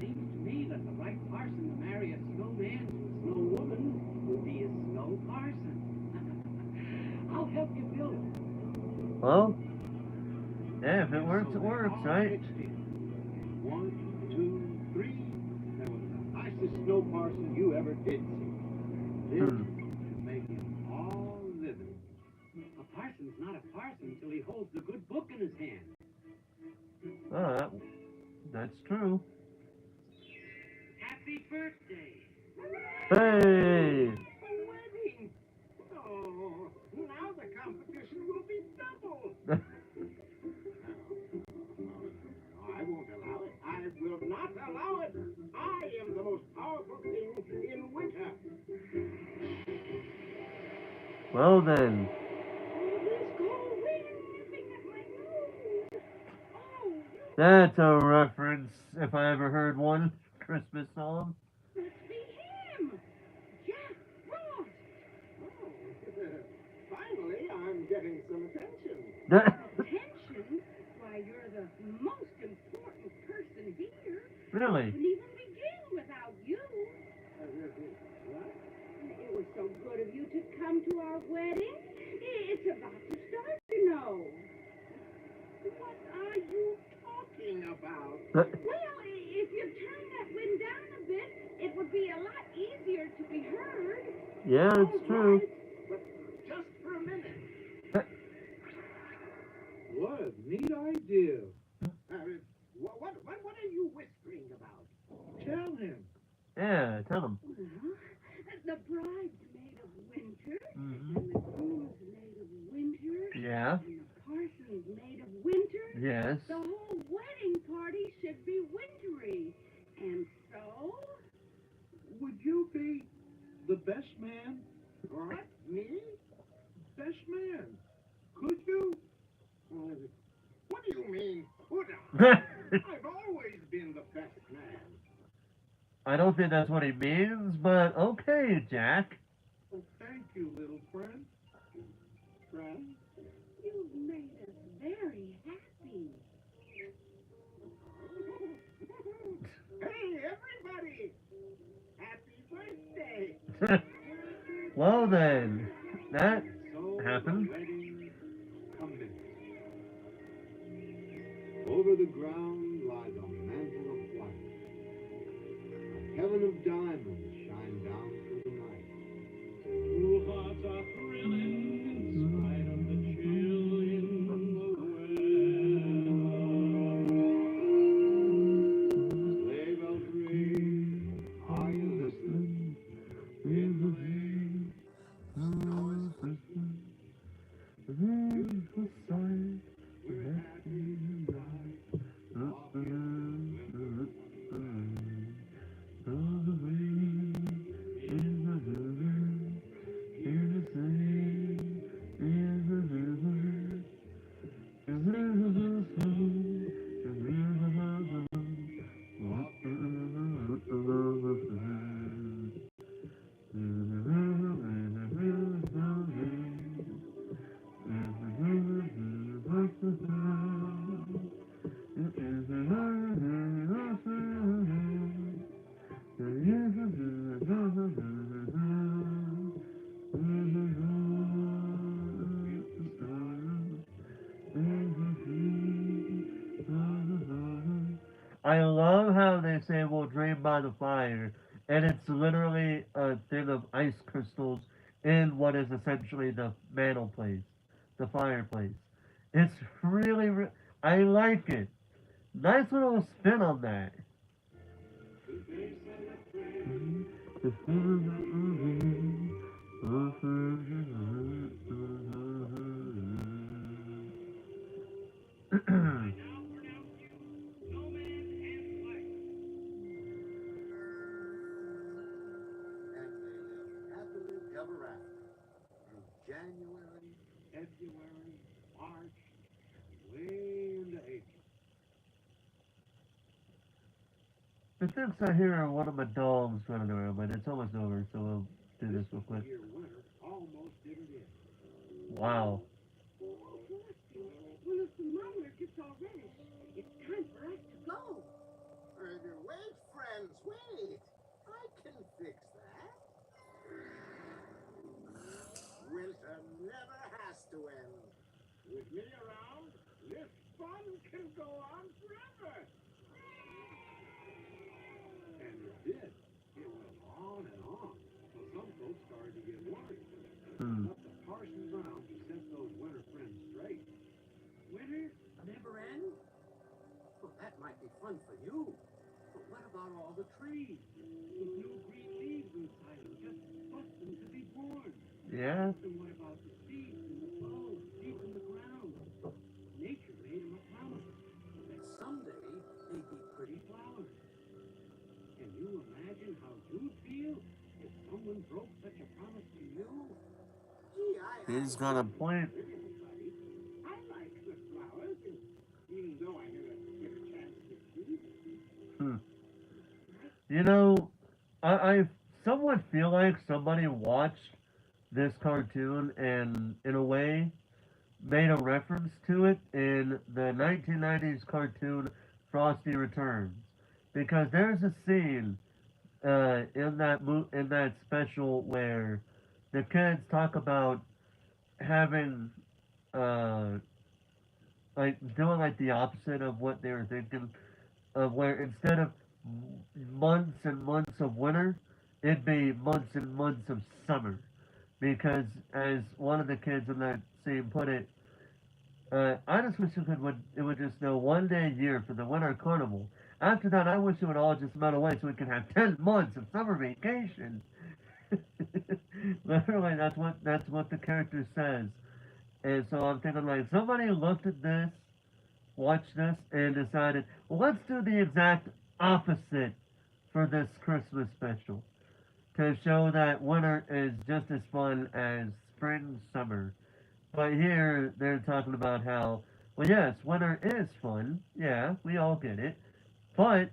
Seems to me that the right parson to marry a snowman to a snow woman would be a snow parson. I'll help you build it. Well, yeah, if it works, it works, right? 1, 2, 3. That was the nicest snow parson you ever did see. This Hmm. should make him all living. A parson's not a parson until he holds the good book in his hand. That's true. Happy birthday. Hey! A wedding! Oh, now the competition will be double! I won't allow it. I will not allow it. I am the most powerful king in winter. Well then. This cold wind nipping at my nose. Oh, That's a reference, if I ever heard one. Christmas song. must be him. Jack Frost. Oh, finally, I'm getting some attention. Attention? Why, you're the most important person here. Really? Couldn't even begin without you. What? It was so good of you to come to our wedding. It's about to start, you know. What are you talking about? Well, if you turn that wind down a bit, it would be a lot easier to be heard. Yeah, it's true. Right, but just for a minute. What a neat idea. What What are you whispering about? Tell him. Yeah, tell him. The bride's made of winter, Mm-hmm. and the groom's made of winter, Yeah. and the parson's made of winter. Yes. The whole wedding party should be wintry. And so? Would you be the best man? What? Me? Best man. Could you? What do you mean, could I? I've always been the best man. I don't think that's what he means, but okay, Jack. Oh, thank you, little friend. Friend? You've made us very happy. Hey, everybody! Happy birthday! Well then, that So happened. the wedding commenced. Over the ground lies a mantle of white. A heaven of diamonds shine down through the night. Two hearts are thrilling in spite of the chill in the weather. Sleigh bells ring. Are you listening? In the lane. Beautiful sight. We're happy tonight. Walking with I love how they say we'll dream by the fire, and it's literally a thing of ice crystals in what is essentially the mantel place, the fireplace. It's really, I like it. Nice little spin on that. and they lived happily ever after through January, February, March, and way into April. It thinks I hear one of my dogs running around, but it's almost over, so we'll do this real quick. Year winter almost did it in. Wow. Well, if the mother gets all reddish, it's time for us to go. Wait, friends, wait. I can fix that. Winter never has to end. With me around, this fun can go on forever. And it did. It went on and on. So some folks started to get worried. Hmm. Up to Parson Brown to set those winter friends straight. Winter never ends? Well, that might be fun for you. But what about all the trees? With no green leaves inside them, just busting to be born. Yeah. And what about the seeds and the bulbs deep in the ground? Nature made them a promise that Someday they'd be pretty flowers. Can you imagine how you'd feel if someone broke such a promise to you? Gee, He's got a point. Everybody. I like the flowers, even though I never get a chance to see them. You know, I somewhat feel like somebody watched this cartoon and, in a way, made a reference to it in the 1990s cartoon Frosty Returns, because there's a scene in that special where the kids talk about having uh, like doing like the opposite of what they were thinking, of where instead of months and months of winter, it'd be months and months of summer, because as one of the kids in that scene put it, I just wish it would just snow 1 day a year for the winter carnival. After that, I wish it would all just melt away so we could have 10 months of summer vacation. Literally, that's what the character says. And so I'm thinking like somebody looked at this, watched this, and decided, well, let's do the exact opposite for this Christmas special to show that winter is just as fun as spring, summer. But here they're talking about how, well, yes, winter is fun. Yeah, we all get it. But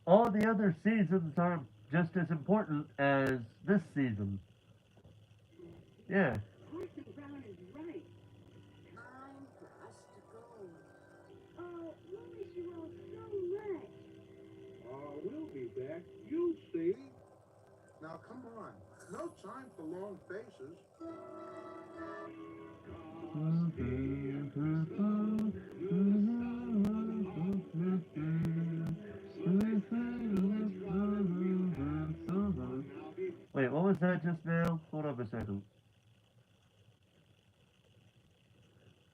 all the other seasons are just as important as this season. Yeah. Parson Brown is right. Time for us to go. Oh, we'll miss you all so much. Oh, we'll be back. You'll see. Now, come on. No time for long faces. Wait, what was that just now? Hold up a second.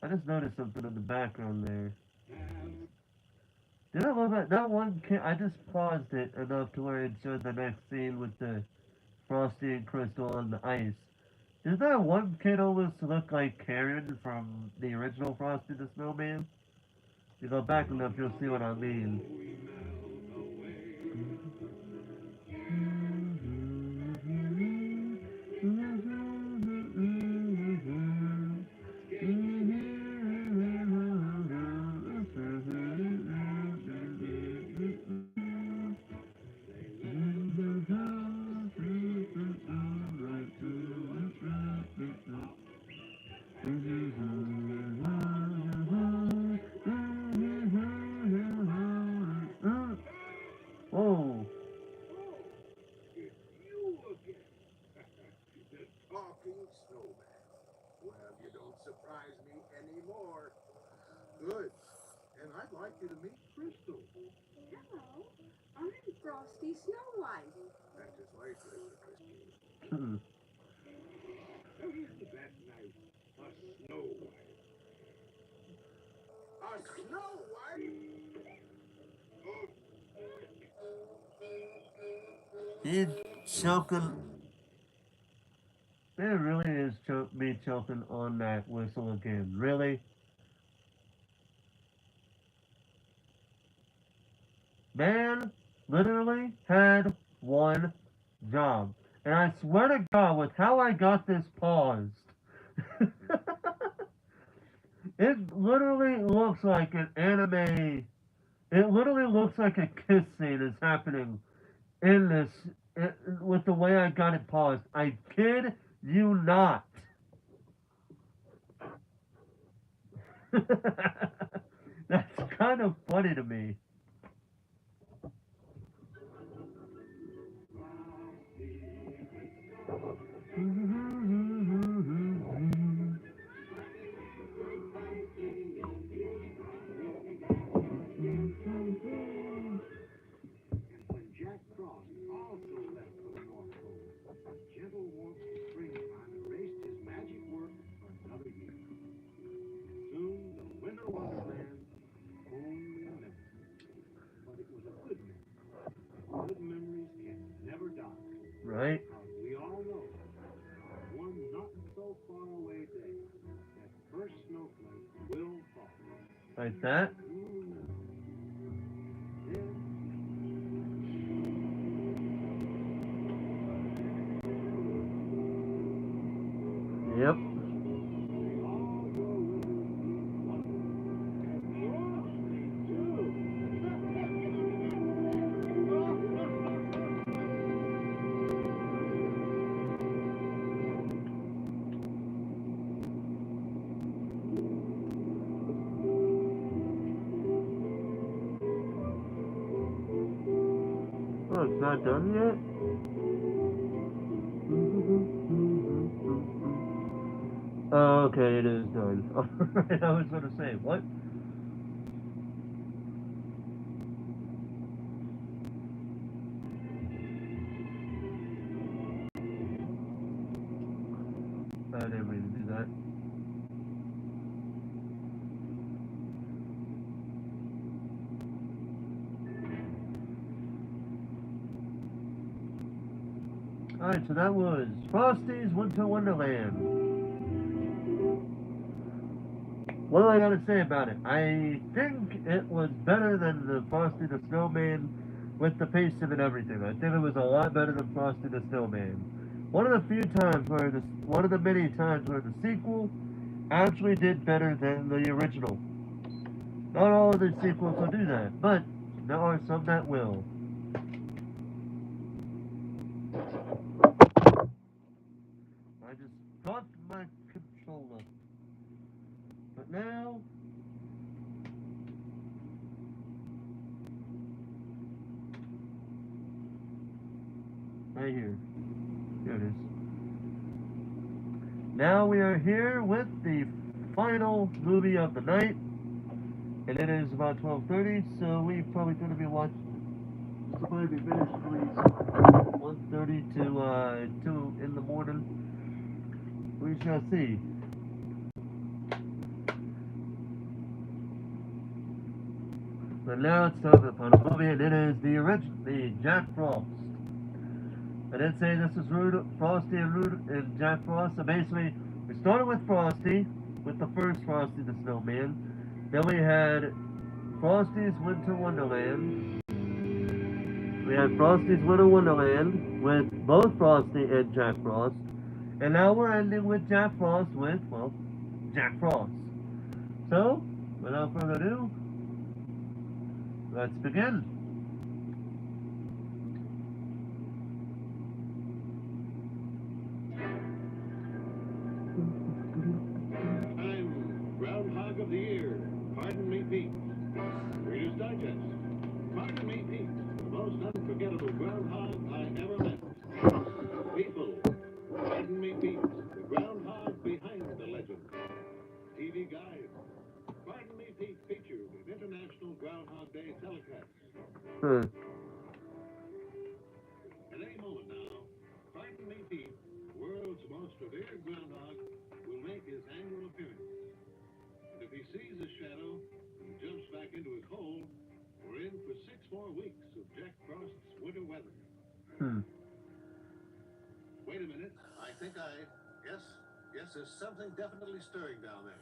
I just noticed something in the background there. Did I love that? That one kid, I just paused it enough to where it showed the next scene with the Frosty and Crystal on the ice. Does that one kid almost look like Karen from the original Frosty the Snowman? If you go back enough, you'll see what I mean. Oh, It's you again. The talking snowman. Well, you don't surprise me anymore. Good. And I'd like you to meet Crystal. Hello, I'm Frosty Snow White. That is my pleasure, Christine. hmm. Isn't that nice? A snow white. A Snow White? He's choking. It really is me choking on that whistle again. Really? Man literally had one job. And I swear to God, with how I got this paused, it literally looks like an anime. It literally looks like a kiss scene is happening in this, with the way I got it paused. I kid you not. That's kind of funny to me. And when Jack Frost also left for the North Pole, the gentle warmth of springtime erased his magic work for another year. And soon the winter wonderland was only a memory. But it was a good memory. And good memories can never die. Right? Because we all know on one not so far away day, that first snowflake will fall. Like that. Then Yep. Oh, it's not done yet? Oh, okay, it is done. Alright, I was gonna say, what? I didn't mean to do that. Alright, so that was Frosty's Winter Wonderland. What do I gotta say about it? I think it was better than the Frosty the Snowman with the pacing and everything. I think it was a lot better than Frosty the Snowman. One of the many times where the sequel actually did better than the original. Not all of the sequels will do that, but there are some that will. I just dropped my controller. But now, right here. Here it is. Now we are here with the final movie of the night. And it is about 12:30, so we're probably going to be watching. This will probably be finished at least 1:30 to 2 in the morning. We shall see. But now it's time for the final movie, and it is the Jack Frost. I did say this is Frosty and Jack Frost. So basically, we started with Frosty, with the first Frosty the Snowman. Then we had Frosty's Winter Wonderland. We had Frosty's Winter Wonderland with both Frosty and Jack Frost. And now we're ending with Jack Frost with, well, Jack Frost. So, without further ado, let's begin. I'm Groundhog of the Year. Pardon me, Pete. Reader's Digest. Pardon me, Pete. The most unforgettable groundhog I ever met. People. Pardon me, Pete. The groundhog behind the legend. TV Guide. Pardon me, Pete. Featured in International Groundhog Day telecast. At any moment now, Pardon me, Pete, the world's most revered groundhog, will make his annual appearance. And if he sees a shadow and jumps back into his hole, we're in for 6 more weeks of Jack Frost's winter weather. Wait a minute. Yes, there's something definitely stirring down there.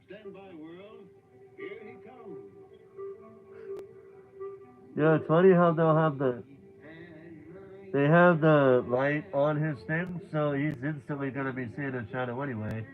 Stand by, world. Here he comes. Yeah, it's funny how they have the light on his thing, so he's instantly gonna be seeing a shadow anyway.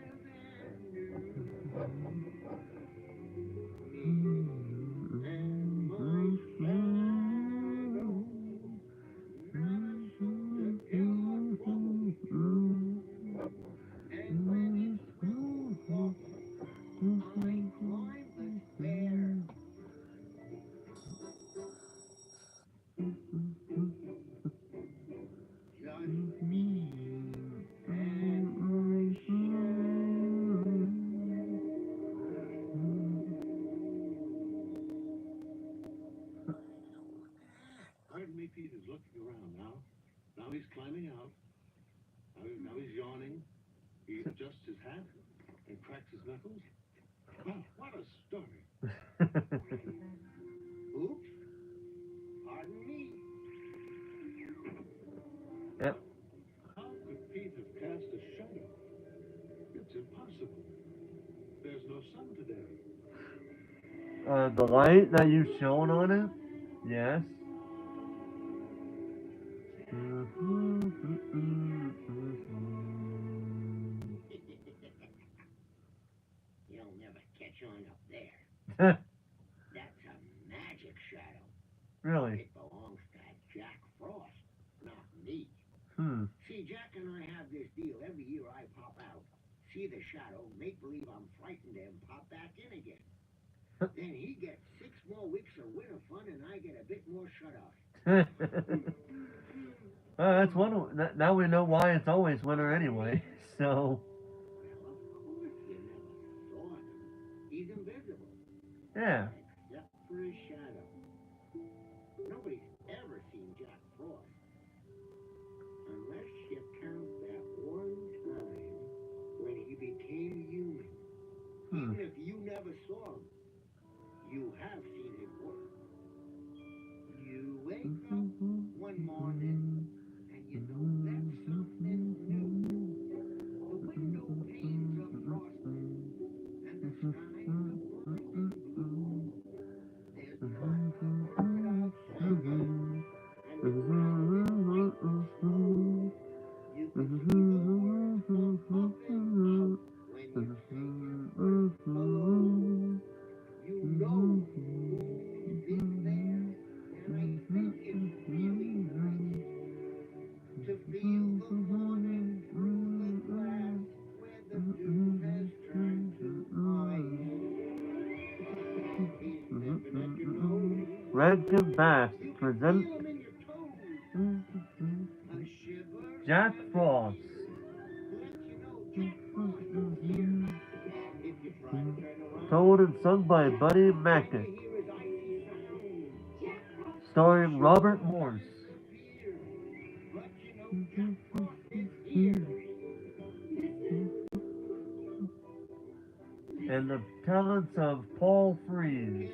Pardon me, Pete is looking around now. Now he's climbing out. Now he's yawning. He adjusts his hat and cracks his knuckles. Wow, what a story. Oops. Pardon me. Yep. How could Pete have cast a shadow? It's impossible. There's no sun today. The light that you've shown on it? Yes. You'll never catch on up there. That's a magic shadow. Really? It belongs to Jack Frost, not me. See, Jack and I have this deal. Every year I pop out, see the shadow, make believe I'm frightened, and pop back in again. Then he gets 6 more weeks of winter fun, and I get a bit more shut-off. That's one. Now we know why it's always winter anyway. So. Well, of course you never saw him. He's invisible. Yeah. Except for his shadow. Nobody's ever seen Jack Frost. Unless you count that one time when he became human. Even if you never saw him, you have seen him work. You wake up one morning and you know that's Rankin Bass present Jack Frost. Told and sung by Buddy Mackett. Starring Robert Morse. And the talents of Paul Frees.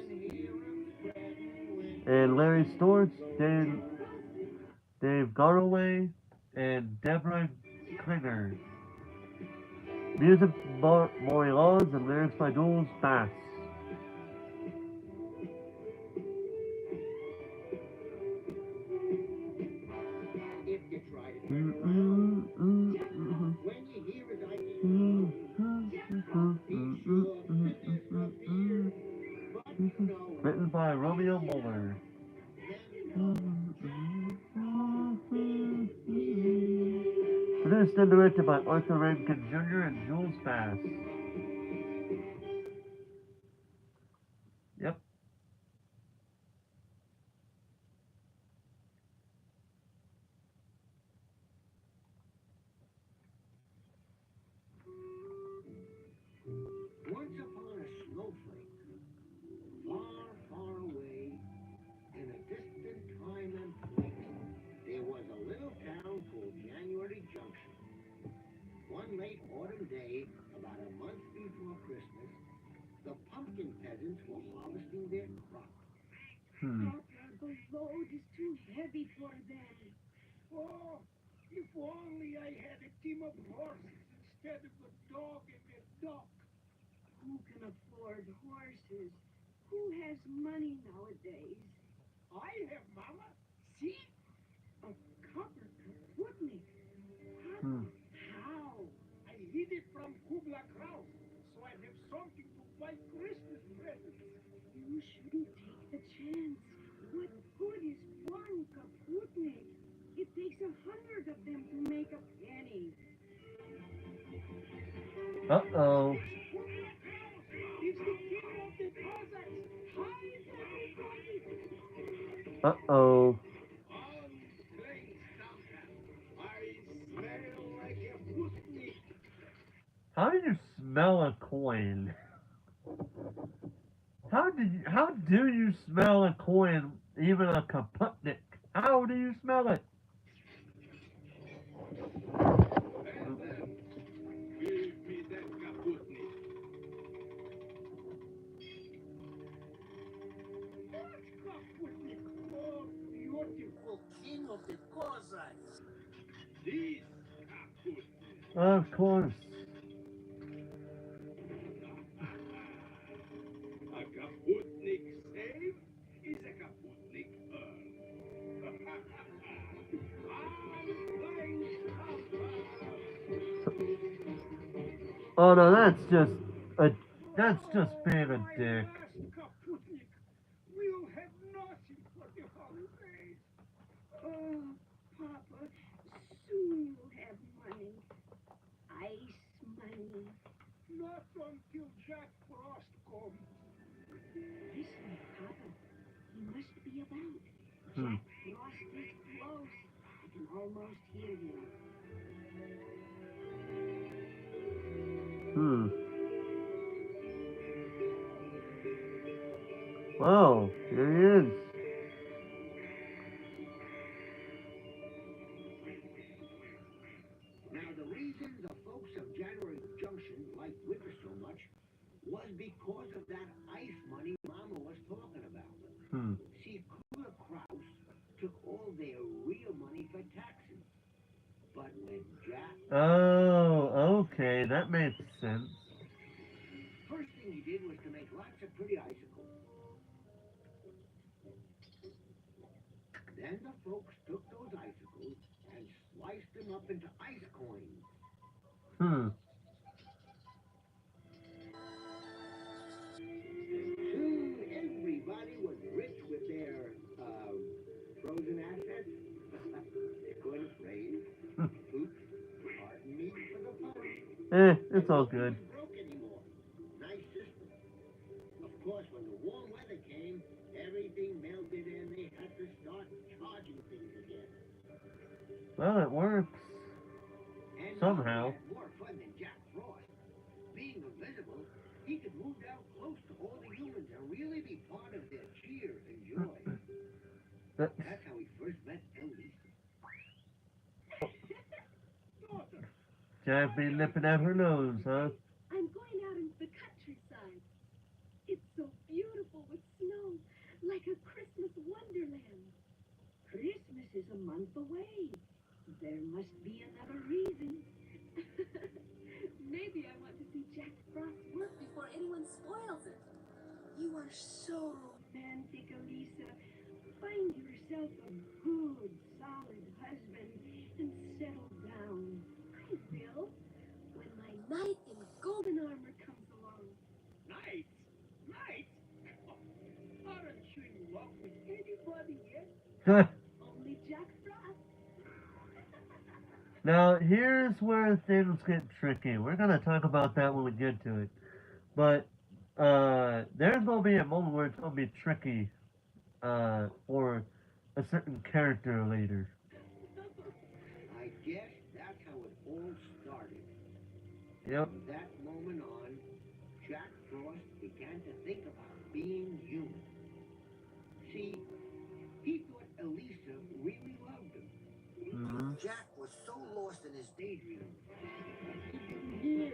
And Larry Storch, Dave Garraway, and Deborah Klinger. Music by Maury Laws and lyrics by Jules Bass. Written by Romeo Muller. Produced and directed by Arthur Rankin Jr. and Jules Bass. Yep. Once upon a snowflake, far, far away, in a distant time and place, there was a little town called January Junction. One late autumn day, about a month before Christmas, the pumpkin peasants were harvesting their crop. Papa, the load is too heavy for them. Oh, if only I had a team of horses instead of a dog and a duck. Who can afford horses? Who has money nowadays? I have, Mama. See? A copper kaputnik. How? I hid it from Kubla Kraus, so I have something to buy Christmas presents. You shouldn't take the chance. What good is one kaputnik? It takes 100 of them to make a penny. Uh-oh. It's the king of the Cossacks. Hide, everybody. Uh-oh. Strange Santa. I smell like a putnik. How do you smell a coin? How do you smell a coin, even a kaputnik? How do you smell it? Give me that kaputnik. What kaputnik? Oh, beautiful king of the Cossacks. This kaputnik. Of course. A kaputnik save is a kaputnik earned. Oh no, that's just being a dick. Kaputnik, we'll have nothing for the holidays. Oh, Papa, soon you'll have money. Ice money. Not until Jack Frost comes. Listen, Papa. He must be about. Hmm. Jack Frost is close. I can almost hear him. Wow, here he is. Now, the reason the folks of January Junction liked winter so much was because of that ice money Mama was talking about. See, Kula Kraus took all their real money for taxes. But when Jack... Oh, okay, that makes sense. First thing he did was to make lots of pretty icicles. Then the folks took those icicles and sliced them up into ice coins. Soon everybody was rich with their frozen assets. They're going to phrase. Oops, pardon me for the pun. It's all good. Broke anymore. Nice system. Of course, when the warm weather came, everything melted to start charging things again. Well, it works. And Somehow. he had more fun than Jack Frost. Being invisible, he could move down close to all the humans and really be part of their cheer and joy. That's how he first met Elise. Jack be nipping at her nose, huh? I'm going out into the countryside. It's so beautiful with snow, like a Christmas wonderland. Christmas is a month away. There must be another reason. Maybe I want to see Jack Frost work before anyone spoils it. You are so romantic, Elisa. Find yourself a good, solid husband and settle down. I will, when my knight in golden armor comes along. Knight? Knight? Aren't you in love with anybody yet? Only Jack Frost. Now, here's where things get tricky. We're going to talk about that when we get to it. But there's going to be a moment where it's going to be tricky for a certain character later. I guess that's how it all started. Yep. From that moment on, Jack Frost began to think about being human. See, he thought Elisa really loved him. Mm-hmm. Jack was so lost in his daydream, he didn't hear.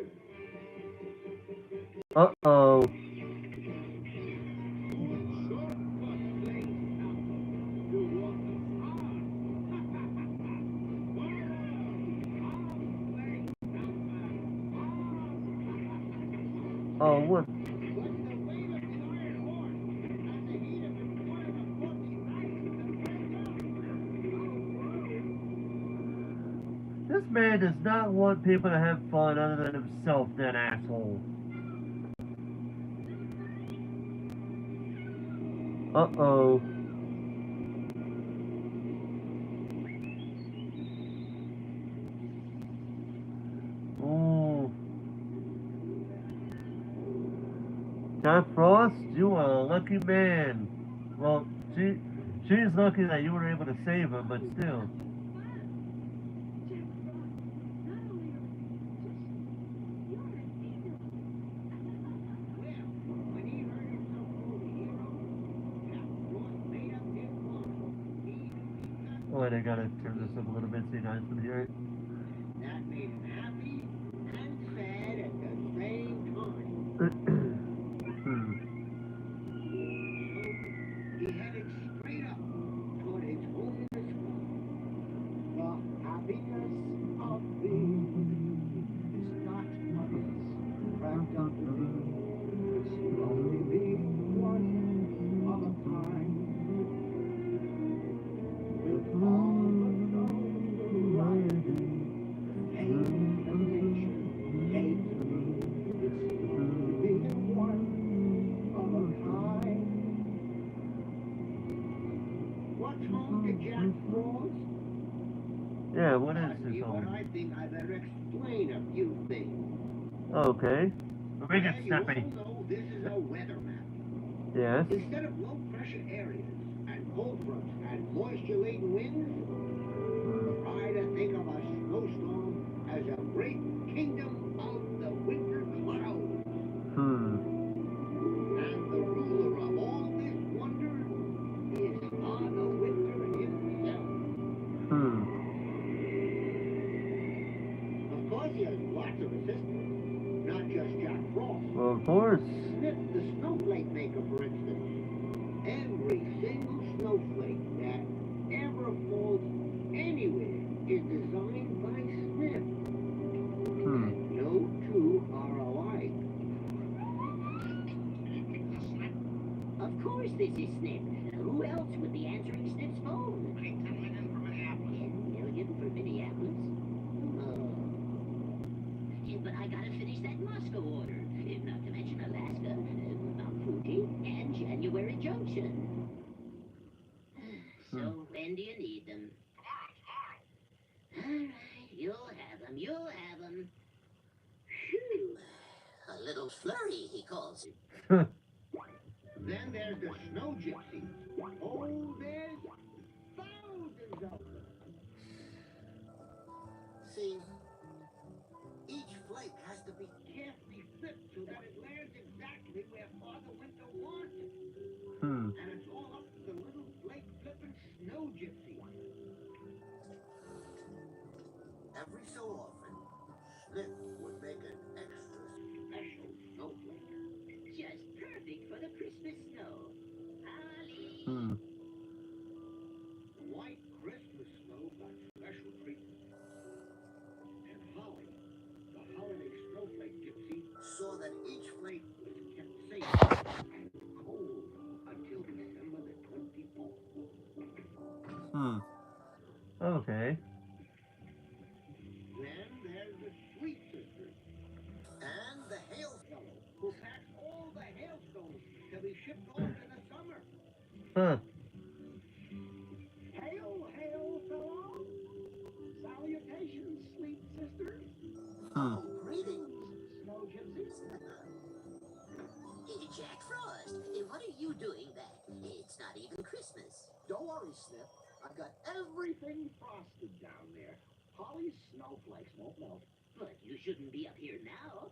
Uh-oh. Oh, what? This man does not want people to have fun other than himself, that asshole. Uh-oh. Ooh. Jack Frost, you are a lucky man. Well, she's lucky that you were able to save her, but still. Oh, and I gotta turn this up a little bit so you guys can hear it. That made him happy and sad at the same time. He headed straight up toward his home in the sky. The happiness of being is not what it's cracked up to be. It's only being one of a kind. With all the notoriety, fame and nature gave to me. It's only being one of a kind. What's home to Jack Frost? Yeah, what is this But home? I think I better explain a few things. Okay. Make it You all snappy. know this is a weather map. Yes. Instead of low pressure areas and cold fronts and moisture laden winds, try to think of a snowstorm as a great kingdom of the winter clouds. And the ruler of all this wonder is Father Winter himself. Of course, he has lots of assistants, not just Jack Frost. Well, of course. Snip the snowflake maker, for instance. Every single snowflake that ever falls anywhere is designed by Snip. And no two are alike. Of course this is Snip. Who else would be answering Snip's phone? 10 million for Minneapolis. 10 million for Minneapolis? Oh. Yeah, but I gotta finish that Moscow order. Not to mention Alaska, Mount Fuji, and January Junction. So when do you need them? Tomorrow. All right, you'll have them. You'll have them. Phew. A little flurry, he calls it. Then there's the snow gypsies. Oh, there's thousands of them. See, each flake has to be carefully flipped so that it lands exactly where Father Winter wants it. And it's all up to the little flake flipping snow gypsy. Every so often, Snip would make an extra special snowflake. Just perfect for the Christmas snow. Holly! White Christmas snow got special treatment. And Holly, the holiday snowflake gypsy, Saw that each flake was kept safe and cold until December the 24th. Okay. Then there's the Sweet Sisters and the hail fellow who packs all the hailstones to be shipped off in the summer. Huh. Hail, hail, fellow. Salutations, sweet sisters. Oh, greetings. Snow gypsies. Jack Frost, what are you doing back? It's not even Christmas. Don't worry, Snip. I've got everything frosted down there. Holly's snowflakes won't melt. But you shouldn't be up here now.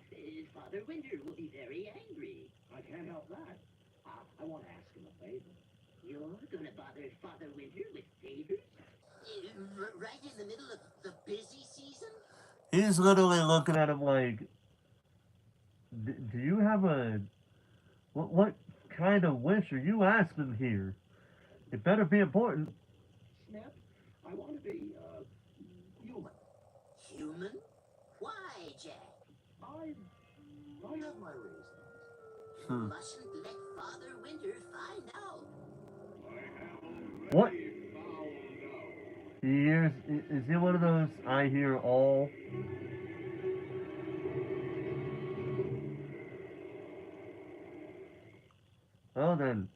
Father Winter will be very angry. I can't help that. I want to ask him a favor. You're gonna bother Father Winter with favors? Right in the middle of the busy season? He's literally looking at him like, do you have a... What kind of wish are you asking here? It better be important. Snip, I want to be, human. Human? Why, Jack? I have my reasons. You mustn't let Father Winter find out. What? He hears... Is he one of those I hear all? Well then.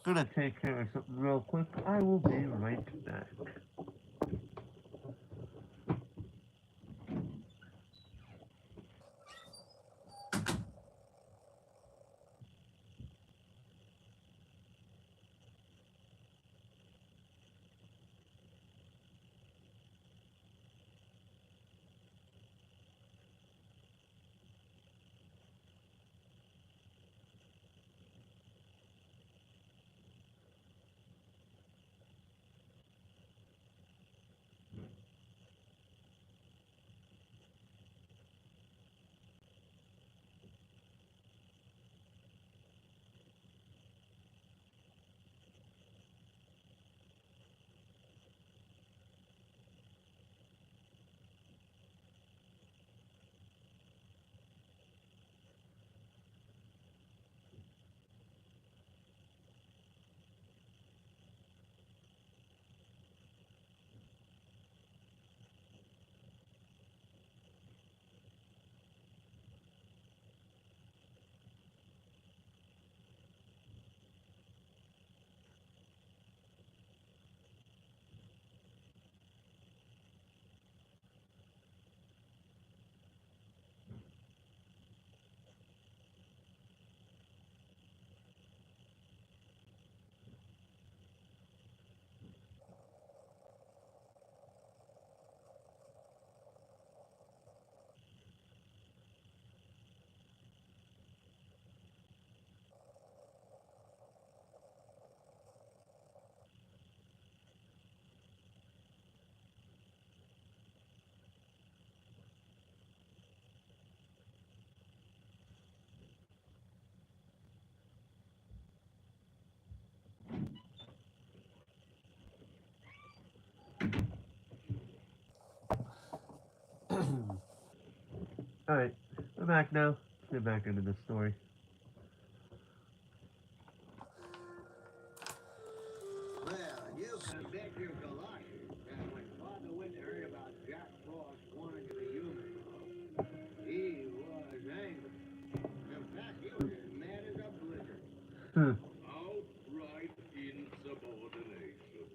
Gonna take care of something real quick. I will be right back. Alright, we're back now. Let's get back into the story. Well, you I bet your galoshes that when Father Winter heard about Jack Frost wanting to be human, he was angry. In fact, he was as mad as a blizzard. Outright insubordination.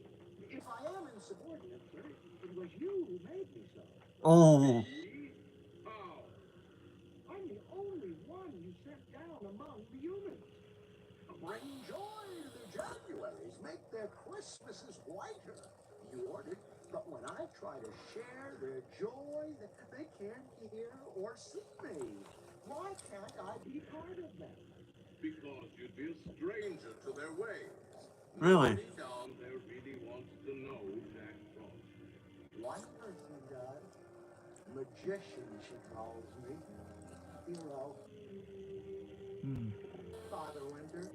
If I am insubordinate, sir, it was you who made me so. Oh. Me? How? make their Christmases whiter. You ordered, but when I try to share their joy, they can't hear or see me. Why can't I be part of them? Because you'd be a stranger to their ways. Really? Nobody down there really wants to know Jack Frost. One person does. Magician, she calls me. Hero. Father Winter.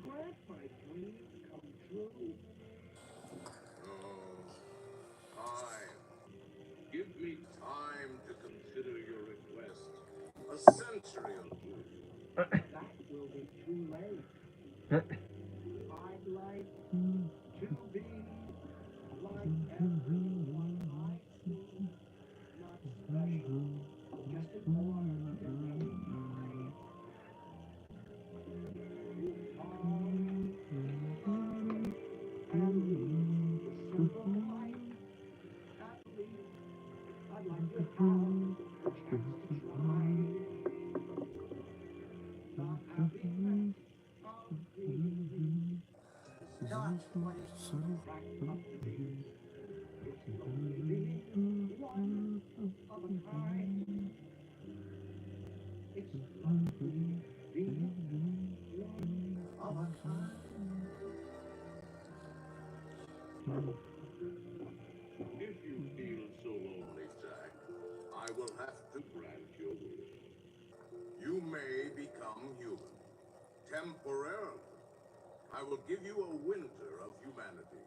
Grant my dreams come true. Oh, time. Give me time to consider your request. A century or two. That will be too late. I'd like to be like everyone I see. Not special, just an ordinary guy. Who falls in love and leads a simple life. At least I'd like to have a chance to try. The happiness of being not what it seems cracked up to be. It's only being one of a kind. It's only being one of a kind. If you feel so lonely, Jack, I will have to grant your wish. You may become human. Temporarily. I will give you a winter of humanity.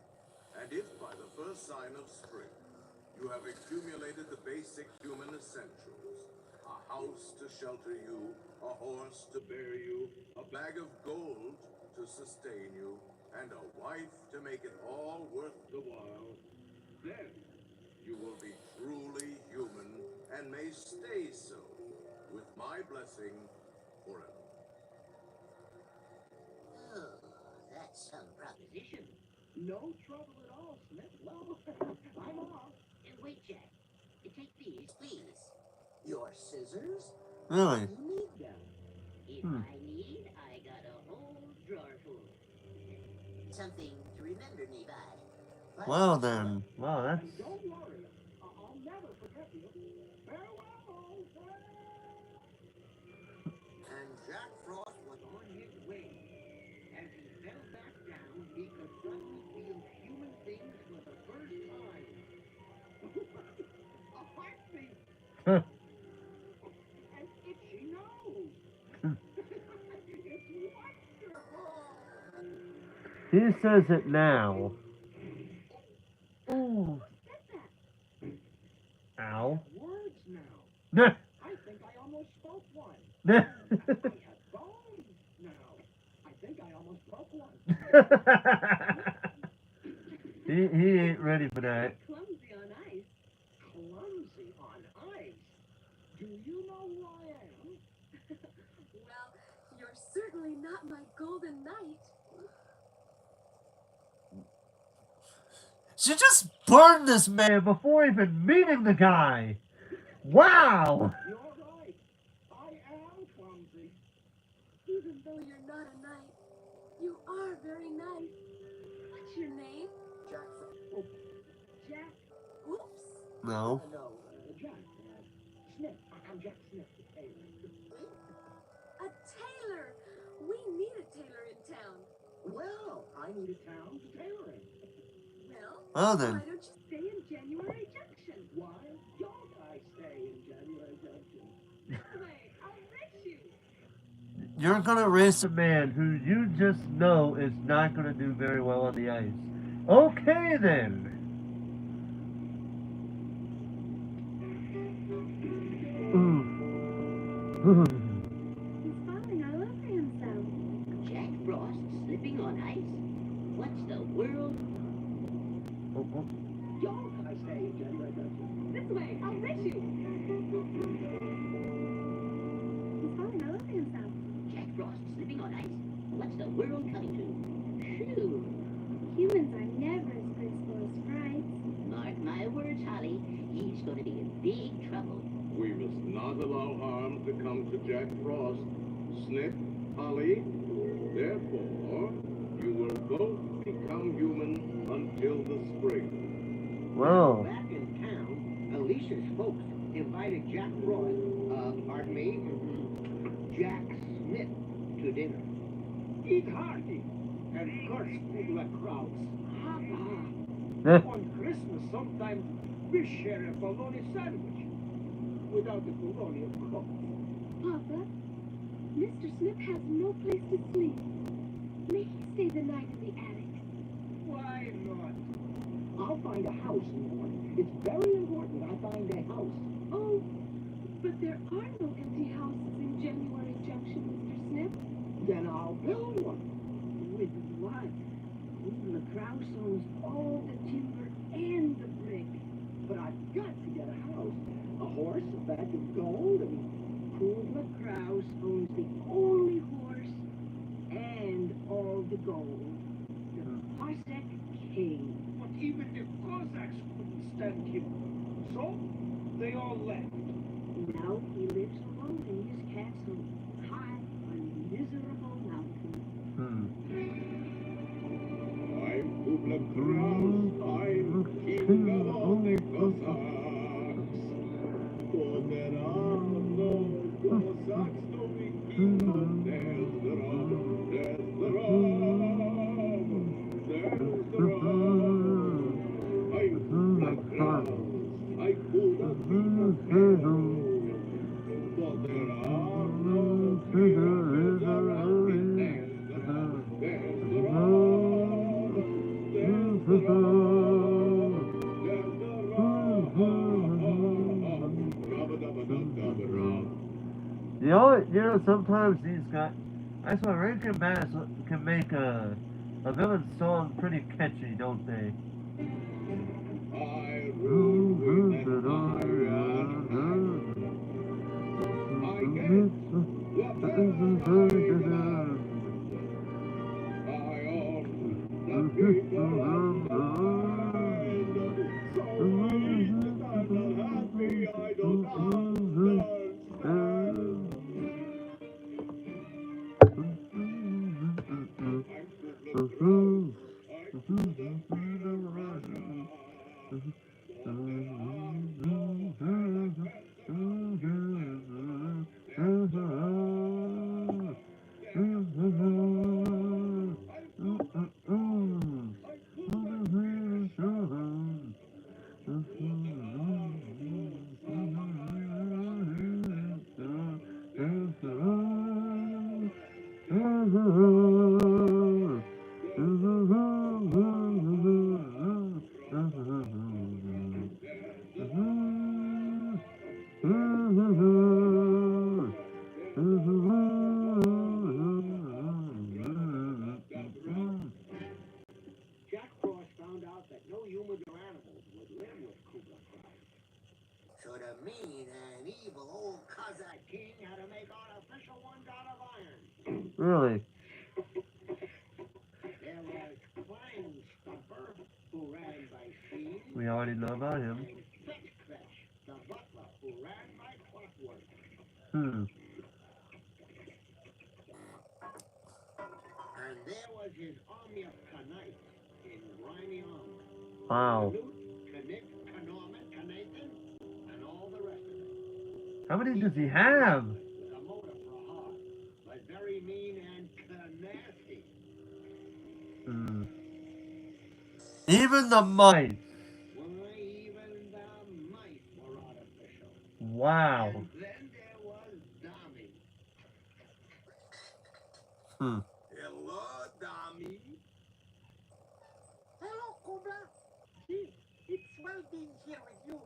And if by the first sign of spring, you have accumulated the basic human essentials, a house to shelter you, a horse to bear you, a bag of gold to sustain you, and a wife to make it all worth the while, then you will be truly human and may stay so, with my blessing forever. Oh, that's some proposition. No trouble at all, Smith. Well, I'm off. Wait, Jack. Take these, please. Your scissors? Really? You need them. If I need, I got a whole drawer full. Something to remember me by. Well then. Wow, that's... And don't worry. I'll never forget you. Farewell. And Jack Frost was on his way. As he fell back down, he could suddenly feel human things for the first time. A heartbeat. Huh. An itchy nose. It's wonderful. He says it now. Ooh. Ow. Words now. Nah. I think I almost spoke one. Nah. I have bones now. I think I almost broke one. he ain't ready for that. Clumsy on ice. Clumsy on ice. Do you know who I am? Well, you're certainly not my golden knight. She just burned this man before even meeting the guy. Wow. You're right. I am clumsy. Even though you're not a knight, you are very nice. What's your name? Jack. Oh, Jack. Oops. No. no, Jack. Smith. I'm Jack Smith, the tailor. A tailor. We need a tailor in town. Well, I need a town to tailor in. Well Why then. don't you stay in January Junction? Why don't I stay in January Junction? This way, I'll race you. You're gonna race a man who you just know is not gonna do very well on the ice. Okay then. He's falling all over himself. Jack Frost slipping on ice? What's the world? Don't I stay in January Junction? This way, I'll race you. He's falling all over himself. Jack Frost slipping on ice? What's the world coming to? Phew. Humans are never as graceful as sprites. Mark my words, Holly. He's going to be in big trouble. We must not allow harm to come to Jack Frost. Snip, Holly, therefore, you will will both become human until the spring. Well, Back in town, Alicia's folks invited Jack Frost, pardon me, Jack Smith to dinner. Eat hearty and curse Kubla Kraus. On Christmas, sometimes we share a bologna sandwich. Without the bologna, of course. Papa, Mr. Smith has no place to sleep. May he stay the night in the attic? Why not? I'll find a house, Lord. It's very important I find a house. Oh, but there are no empty houses in January Junction, Mr. Smith. Then I'll build one. With what? Kubla Kraus owns all the timber and the brick. But I've got to get a house. A horse, a bag of gold, and Kubla Kraus owns the only horse and all the gold. The Cossack King. But even the Cossacks couldn't stand him. So, they all left. Now he lives alone in his castle, high on a miserable mountain. I'm Kubla Kraus, I'm king of all the Cossacks. For there are no Cossacks to be killed. There's the rum, there's the rum, there's the rum. I'm Kubla Kraus, I could have been a hero. For there are no heroes around me. There's the rum, there's the rum, there's the rum. Rub-a-dub-a-dub-dub-a-rum. you know, sometimes these guys, I swear, Rankin Bass can make a villain song pretty catchy, don't they? I rule with an iron hand. I get whatever I demand. I own the people and the land. So weak that I'm not happy, I don't understand. Jack Frost found out that no humans or animals would live with Kubla Kraus. So the mean and evil old Kazakh king had to make artificial ones out of iron. Really? There was Klein Stumper, who ran by steam, We already know about him. and Fetch Fetch, the butler, who ran by clockwork. And there was his army of Knights in grimy armor. Wow. Canute, Knit, Knorman, Knathan, and all the rest of it. How many does he have? With a motor for a heart, but very mean and nasty. Even the mice. Why, even the mice were artificial. Wow. And then there was Dami. Hello, Dami. Hello, Kubla. Gee, it's well being here with you.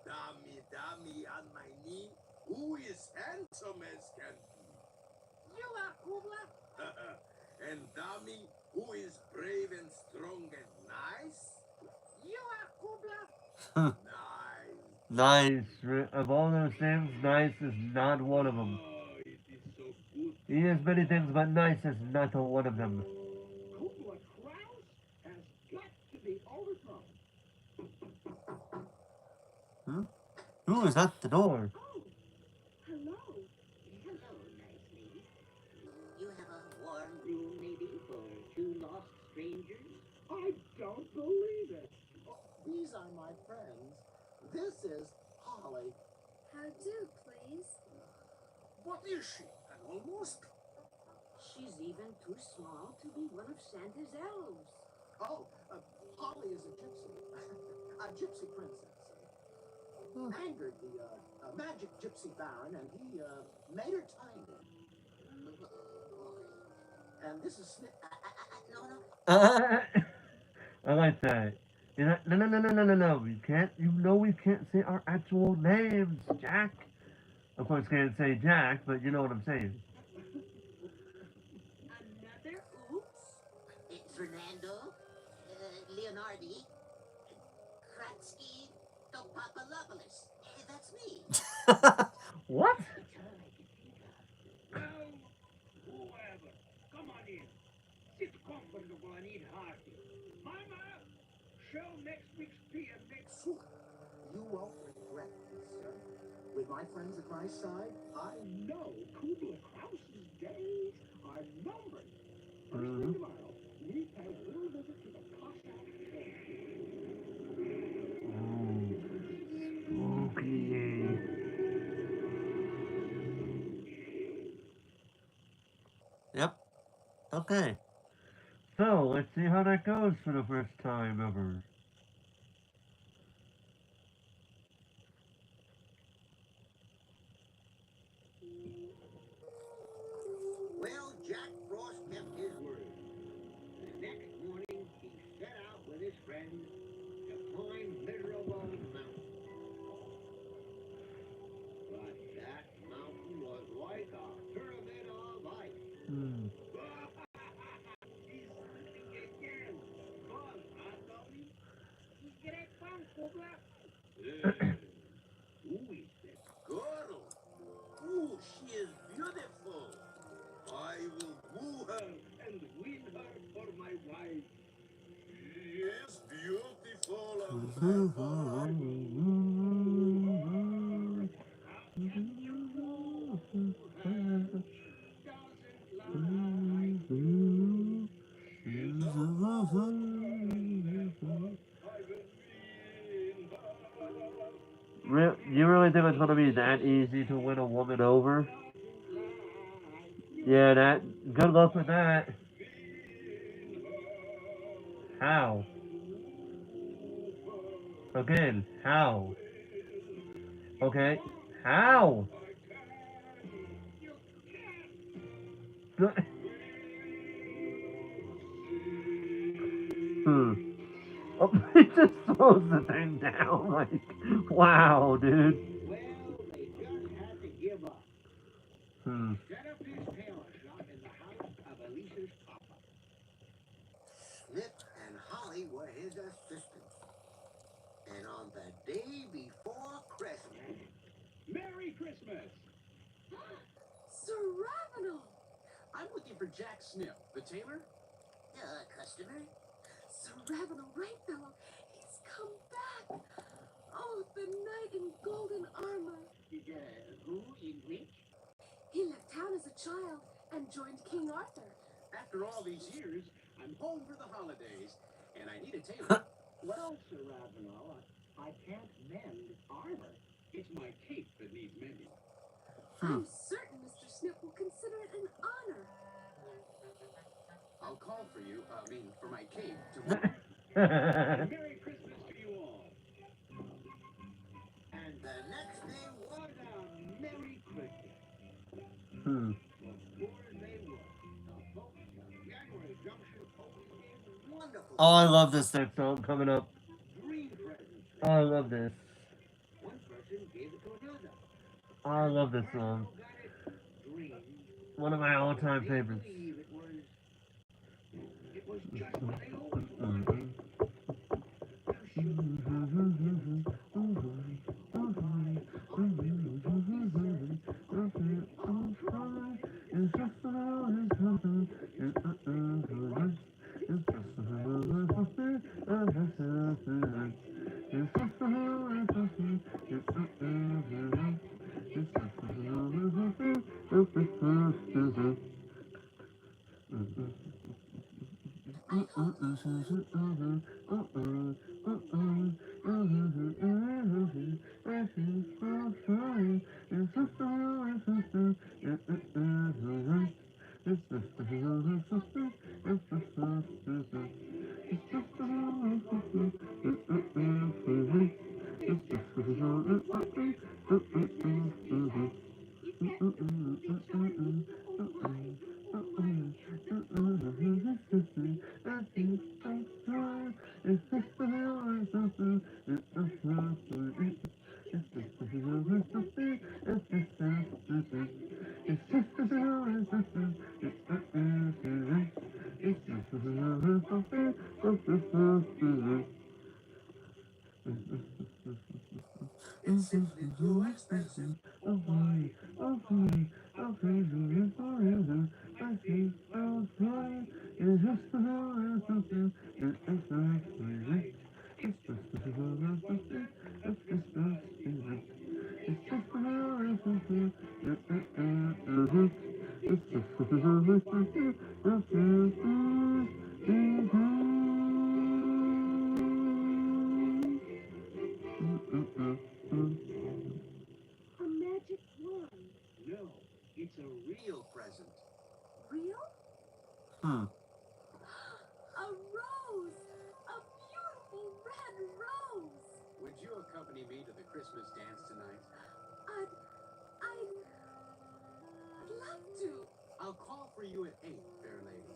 Dami, on my knee. Who is handsome as can be? You are Kubla. And Dami, who is brave and strong and nice? You are Kubla. Nice. Nice. Of all those things, nice is not one of them. Oh, it is so good. He is many things, but nice is not one of them. Kubla Kraus has got to be overthrown. Who is at the door? Oh, hello. Hello, nice lady. You have a warm room, maybe, for two lost are my friends. This is Holly. How do, please? What is she? An almost? She's even too small to be one of Santa's elves. Oh, Holly is a gypsy. A gypsy princess. Angered the magic gypsy baron, and he made her tiny. And this is I like that. No, no, no, no, no, no, no. We can't. You know we can't say our actual names, Jack. Of course, can't say Jack, but you know what I'm saying. Another oops? Fernando, Leonardi, Kratsky, Topapalopoulos. That's me. What? That's all I can think of. Well, whoever. Come on in. Sit comfortable and eat hearty. Mama, show next week's pier next. You won't regret this, sir. With my friends at my side, I know Kubla Kraus's days are numbered. First thing tomorrow, we pay a little visit to the Cossack camp. Spooky. Yep. Okay. So, let's see how that goes for the first time ever. Well, Jack Frost kept his word. The next morning, he set out with his friends to climb Miserable Mountain. But that mountain was like a pyramid of ice. Hmm. He's slipping again. Gone, huh, Tommy? He's great fun, Kubla. Who is that girl? Oh, she is beautiful. I will woo her and win her for my wife. She is beautiful and therefore I will woo her. How can you woo her? She doesn't like you. She's a fool, and therefore I will win her. You really think it's gonna be that easy to win a woman over? Yeah, that. Good luck with that. How? Again, how? Okay, how? Hmm. Oh, he just throws the thing down. Like, wow, dude. Well, they just had to give up. Hmm. Set up his tailor shop in the house of Elisa's papa. Snip and Holly were his assistants. And on the day before Christmas... Merry Christmas! Sir Ravenel! I'm looking for Jack Snip, the tailor. Customer? Sir Ravenel, right fellow. He's come back. Oh, the knight in golden armor. Who in which? He left town as a child and joined King Arthur. After all these years, I'm home for the holidays, and I need a tailor. Well, Sir Ravenel, I can't mend armor. It's my cape that needs mending. I'm certain Mr. Snip will consider it an honor. I'll call for you, for my cape tomorrow. Merry Christmas to you all. And the next day was a Merry Christmas. Hmm. Well, poor as they were, the folks of January Junction gave wonderful... Oh, I love this next song coming up. green presents. Oh, I love this. One person gave it to another. Oh, I love this song. Got it green. One of my all-time They favorites. believe it was just what they always wanted. I hope It's simply too expensive. Oh boy, oh boy, oh boy, I see, oh boy, it's just a something. It's just A magic wand. No, it's a real present. Real? Hmm. A rose! A beautiful red rose! Would you accompany me to the Christmas dance tonight? I'd love to. I'll call for you at 8, fair lady.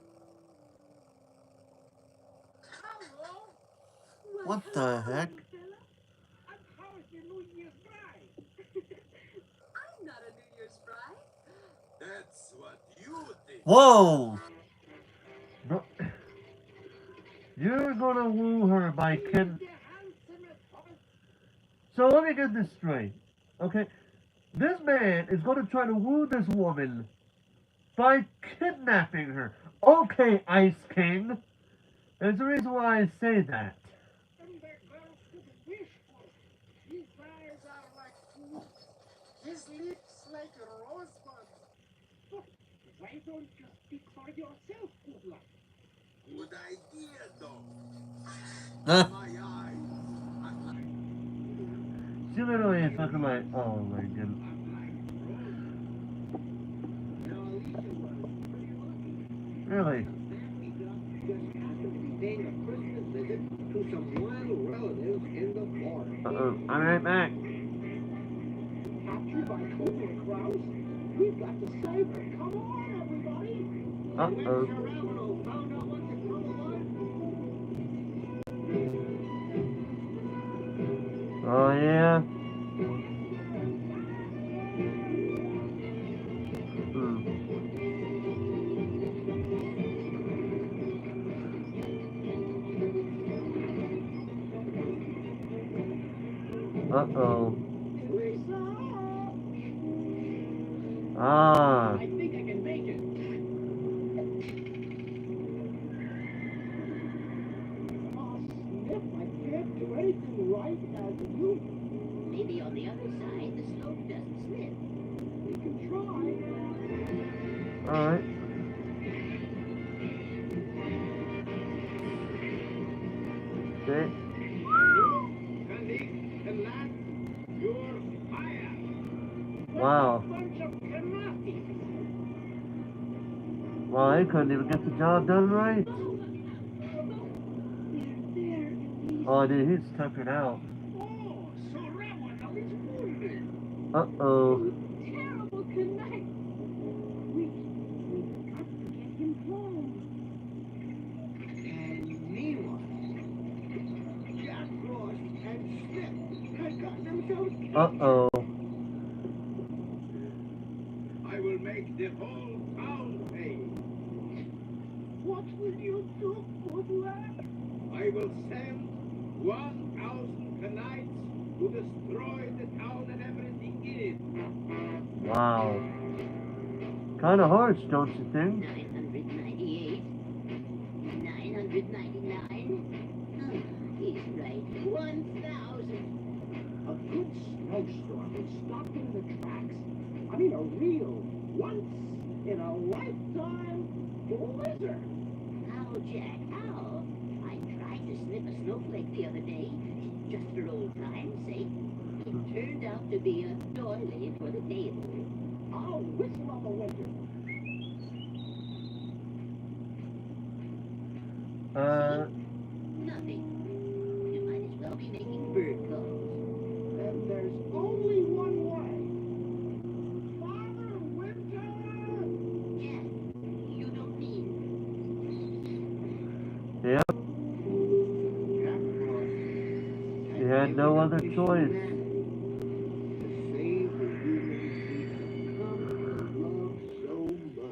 Hello, What the heck? and how is your New Year's bride? I'm not a New Year's bride. That's what you think. Whoa! No. You're gonna woo her by kid. The handsomest of us. So let me get this straight. Okay? This man is gonna try to woo this woman by kidnapping her. Okay, Ice King. There's a reason why I say that. And that girl could wish for. His eyes are like flutes, his lips like rosebuds. But why don't you speak for yourself, good luck? Good idea, though. Huh? My eyes. She literally is looking like, oh my goodness. Now, Alicia was pretty lucky. Really? A family doctor just happened to be paying a Christmas visit to some wild relatives in the forest. I'm right back. Captured by Cobra Kraus? We've got to save her. Come on, everybody. When Geronimo found out what the trouble was, Oh yeah. Hmm. Uh-oh. Teresa! Ah. I think I can make it. Oh, Sniff, I can't do anything right as you. Maybe on the other side, the slope doesn't slip. We can try. Alright. Okay. Candy, and lad, you're fired. Wow. Bunch of canastis. Well, I couldn't even get the job done right. There, Oh, dude, he's tuckered out. Oh, so that was how it's wounded. Uh-oh. terrible connect. We've got to get him home. and meanwhile, Jack Frost and Snip had gotten themselves captured. Uh-oh. I will make the whole town pay. What will you do, good lad? I will send 1,000 Knights to destroy the town and everything in it. Wow. Kind of harsh, don't you think? 998. 999. Oh, he's right. 1,000. A good snowstorm would stop in the tracks. I mean, a real, once-in-a-lifetime blizzard. How, Jack, how? I tried to snip a snowflake the other day, just for old time's sake. It turned out to be a doily for the table. I'll whistle up a winter. Nothing. You might as well be making bird calls. And there's only one way. Father Winter! Jack, you don't mean... Yep. Jack Frost He had no other a choice. To save the humans we have come to love so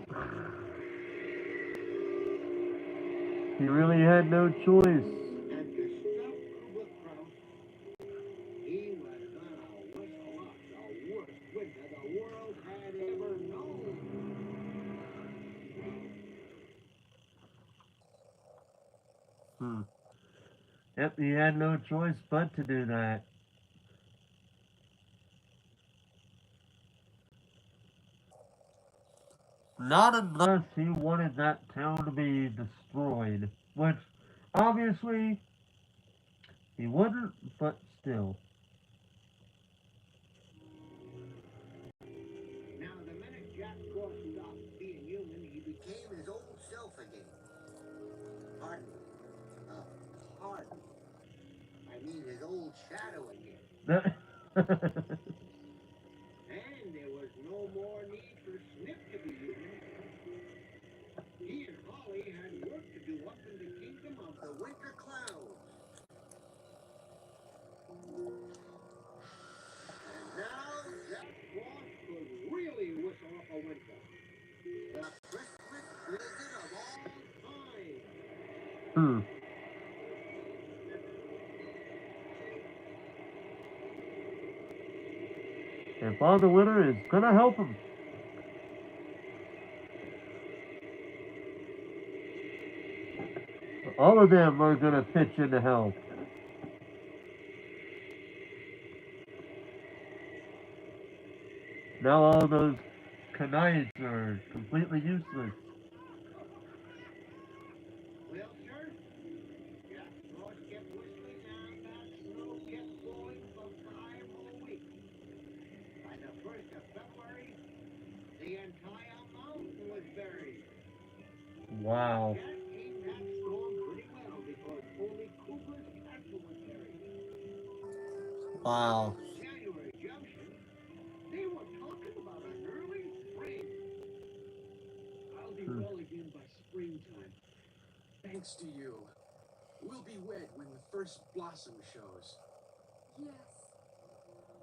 much. He really had no choice. And to stop Kuba Kraus, he was gonna whistle up the worst winter the world had ever known. Yep, he had no choice but to do that. Not unless he wanted that town to be destroyed, which obviously he wouldn't, but still. Now, the minute Jack Frost stopped being human, he became his old self again. Pardon me. Pardon. I mean his old shadow again. And there was no more need for Snip to be human. He and Holly had work to do up in the kingdom of the winter clouds. And now Jack Frost could really whistle up a winter. The Christmas blizzard of all time. And Father Winter is gonna help him. All of them are gonna pitch in to help. Now all those knives are completely useless. Well, sir, Jack Frost kept whistling and that snow kept falling for 5 more weeks. By the 1st of February, the entire mountain was buried. Wow. Jack came that storm pretty well because only Cooper's castle was buried. Wow. January Junction, they were talking about an early spring. I'll be well again by springtime. Thanks to you. We'll be wed when the first blossom shows. Yes,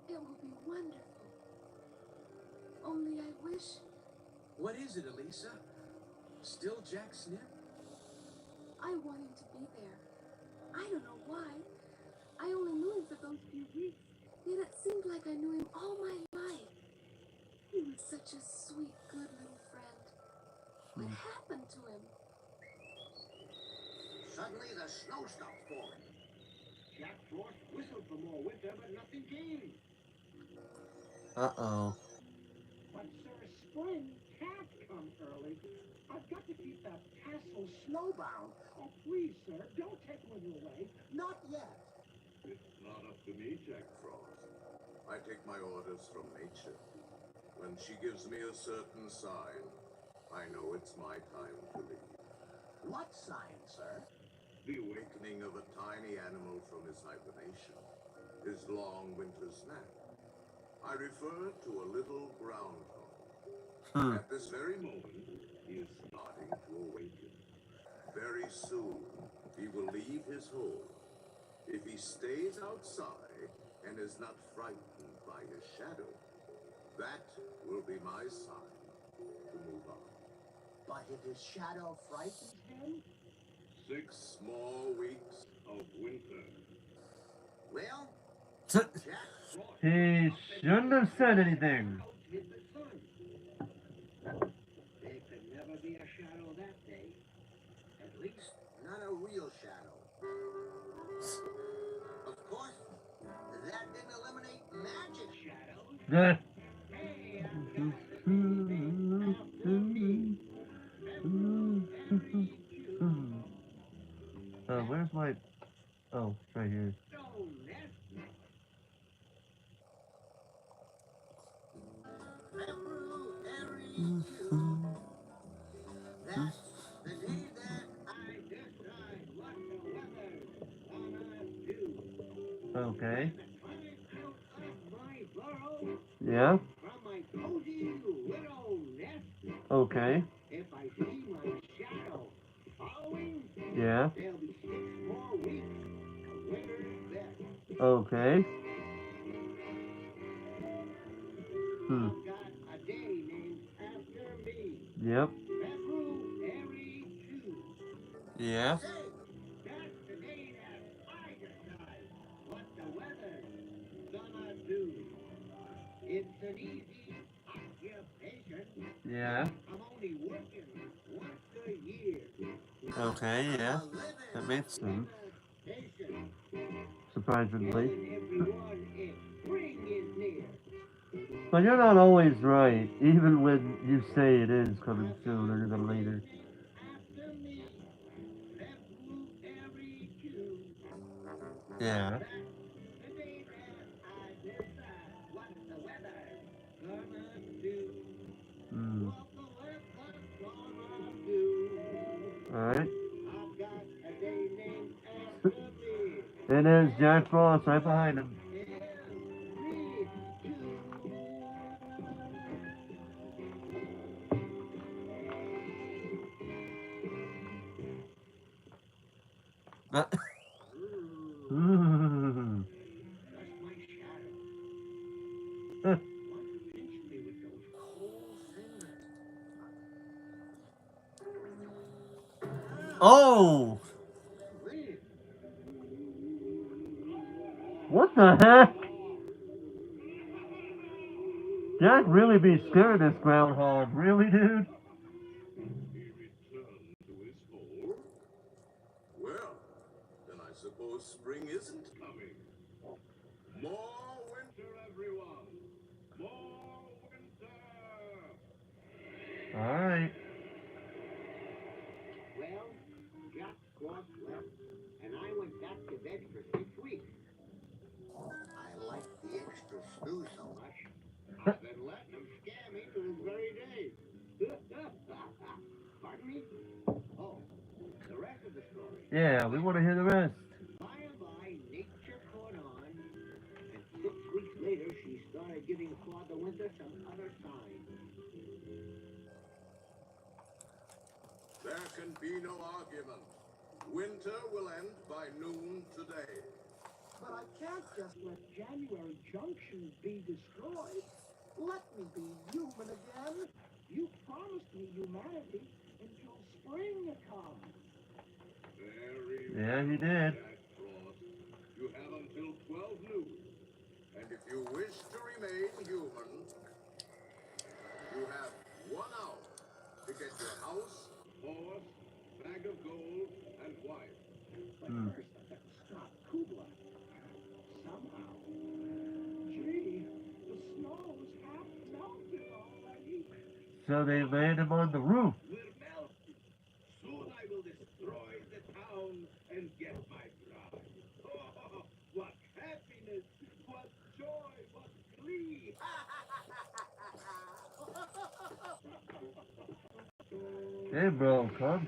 it will be wonderful. Only I wish... What is it, Elisa? Still Jack Snip? I want him to be there. I don't know why. I only knew him for those few weeks, yet it seemed like I knew him all my life. He was such a sweet, good little friend. What happened to him? Suddenly the snow stopped falling. Jack Frost whistled for more winter, but nothing came. Uh-oh. But, sir, spring can't come early. I've got to keep that castle snowbound. Oh, please, sir, don't take winter away. Not yet. It's not up to me, Jack Frost. I take my orders from nature. When she gives me a certain sign, I know it's my time to leave. What sign, sir? The awakening of a tiny animal from his hibernation, his long winter's nap. I refer to a little groundhog. At this very moment, he is starting to awaken. Very soon, he will leave his hole. If he stays outside and is not frightened by his shadow, that will be my sign to move on. But if his shadow frightens him? 6 more weeks of winter. Well, He shouldn't have said anything. hid the sun. There could never be a shadow that day. At least, not a real shadow. Of course, that didn't eliminate magic shadows. Hey, I've got the after me. February, Where's my... Oh, it's right here. stone nest. February, that's the day that I decide what the weather's gonna do. Okay. The time out of my burrow, Yeah? from my cozy widow nest, Okay. if I see my shadow following, Yeah. there'll be 6 more weeks of winter's best. Okay. I've got a day named after me. Yep. February 2. Yeah. Say, that's the day that I decide what the weather's gonna do. It's an easy occupation. Yeah. I'm only working once a year. Okay, yeah. That makes sense. Sanitation. Surprisingly. Telling everyone if spring is near. But you're not always right, even when you say it is coming sooner than later. After me, February 2. Yeah. That's the day that I decide what the weather's gonna do. Hmm. What the weather's gonna do. Alright. I've got a day named after me. And there's Jack Frost right behind him. February 2. Hmm. That's my shadow. Want to pinch me with those cold fingers. Oh! Really? What the heck? Jack really be scared of this groundhog. Really, dude? He returned to his hole. Well, then I suppose spring isn't coming. More winter, everyone. More winter. Alright. Well, Jack Frost left, and I went back to bed for 6 weeks. I liked the extra snooze so much, I've been letting him scare me to this very day. Pardon me? Oh, the rest of the story. Yeah, we want to hear the rest. By and by, nature caught on, and 6 weeks later, she started giving Father Winter some other signs. There can be no argument. Winter will end by noon today. But I can't just let January Junction be destroyed. Let me be human again. You promised me humanity until spring comes. Very Yeah, he well, did. Jack Frost. You have until 12 noon. And if you wish to remain human, you have 1 hour to get your house, horse, bag of gold, and wife. But first, I've got to stop Kubla. Somehow. Gee, the snow is half melted already. So they land him on the roof. Will melt. Soon I will destroy the town and get my bride. Oh, what happiness, what joy, what glee. Hey, bro, come.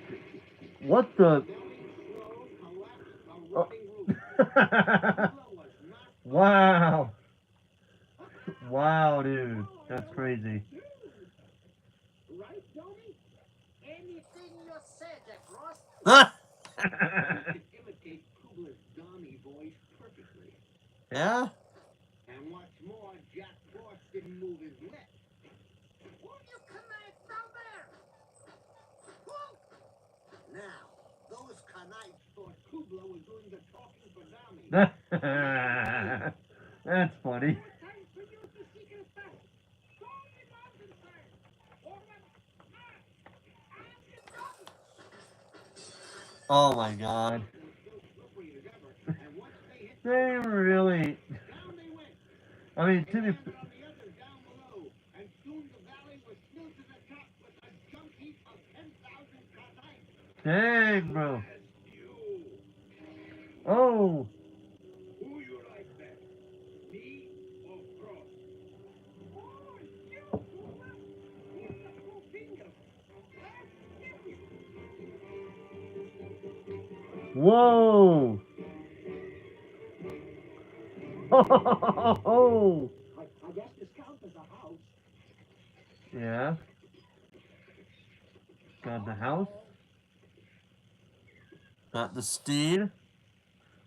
What the? Oh. Wow. Wow, dude. That's crazy. Right, Tony? Anything you said, Jack Frost. Ah! You can imitate Kubla's Donnie voice perfectly. Yeah? And what's more, Jack Frost didn't move his lips. Will you connive down there? Whoa! Now, those connives thought Kubla was doing the talking for Donnie. That's funny. Time for you to secret stuff. Go on the mountainside. Or Oh my god. They really. I mean, to be. Dang, bro. Oh. Who you like best, me or Frost? oh, you, Kubla. Here's the two fingers. Whoa. Oh. I guess this counts as a house. Yeah. Got the house. Got the steed.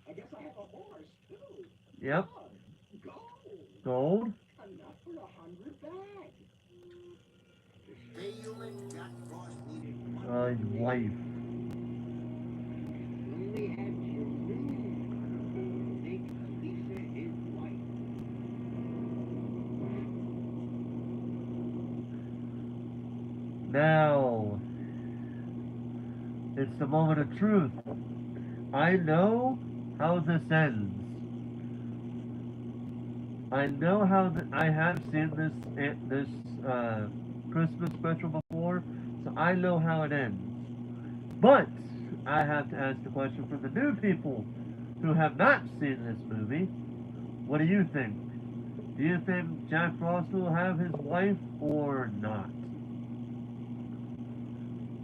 I guess I have a horse, too. Yep. Gold. Gold. Enough for 100 bags. Hey, human, Jack Frost needed His wife. Only had you knew. Make Lisa his wife. Now, it's the moment of truth. I know how this ends. I know how I have seen this Christmas special before, so I know how it ends. But I have to ask the question for the new people who have not seen this movie. What do you think? Do you think Jack Frost will have his wife or not?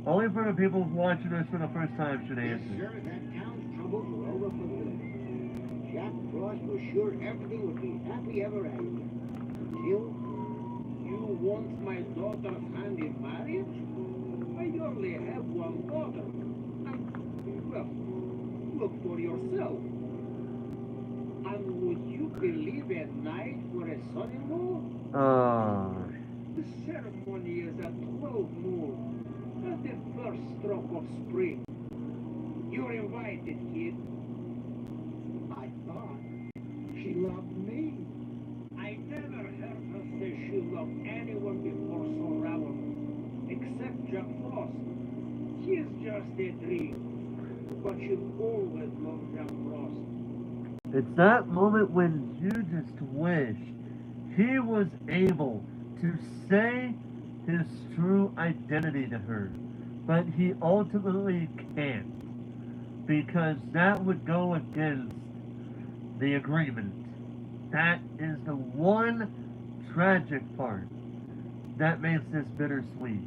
Only for the people watching this for the first time should Yes, answer. sir, that town's troubles were over for good. Jack Frost was sure everything would be happy ever after. Until You want my daughter's hand in marriage? I only have one daughter. And, well, look for yourself. And would you believe a knight for a son-in-law? The ceremony is at 12 noon, at the first stroke of spring. You're invited, kid. I thought she loved me. I never heard her say she loved anyone before so round, except Jack Frost. She's just a dream, but she'll always love Jack Frost. It's that moment when you just wish he was able to say his true identity to her, but he ultimately can't because that would go against the agreement. That is the one tragic part that makes this bittersweet.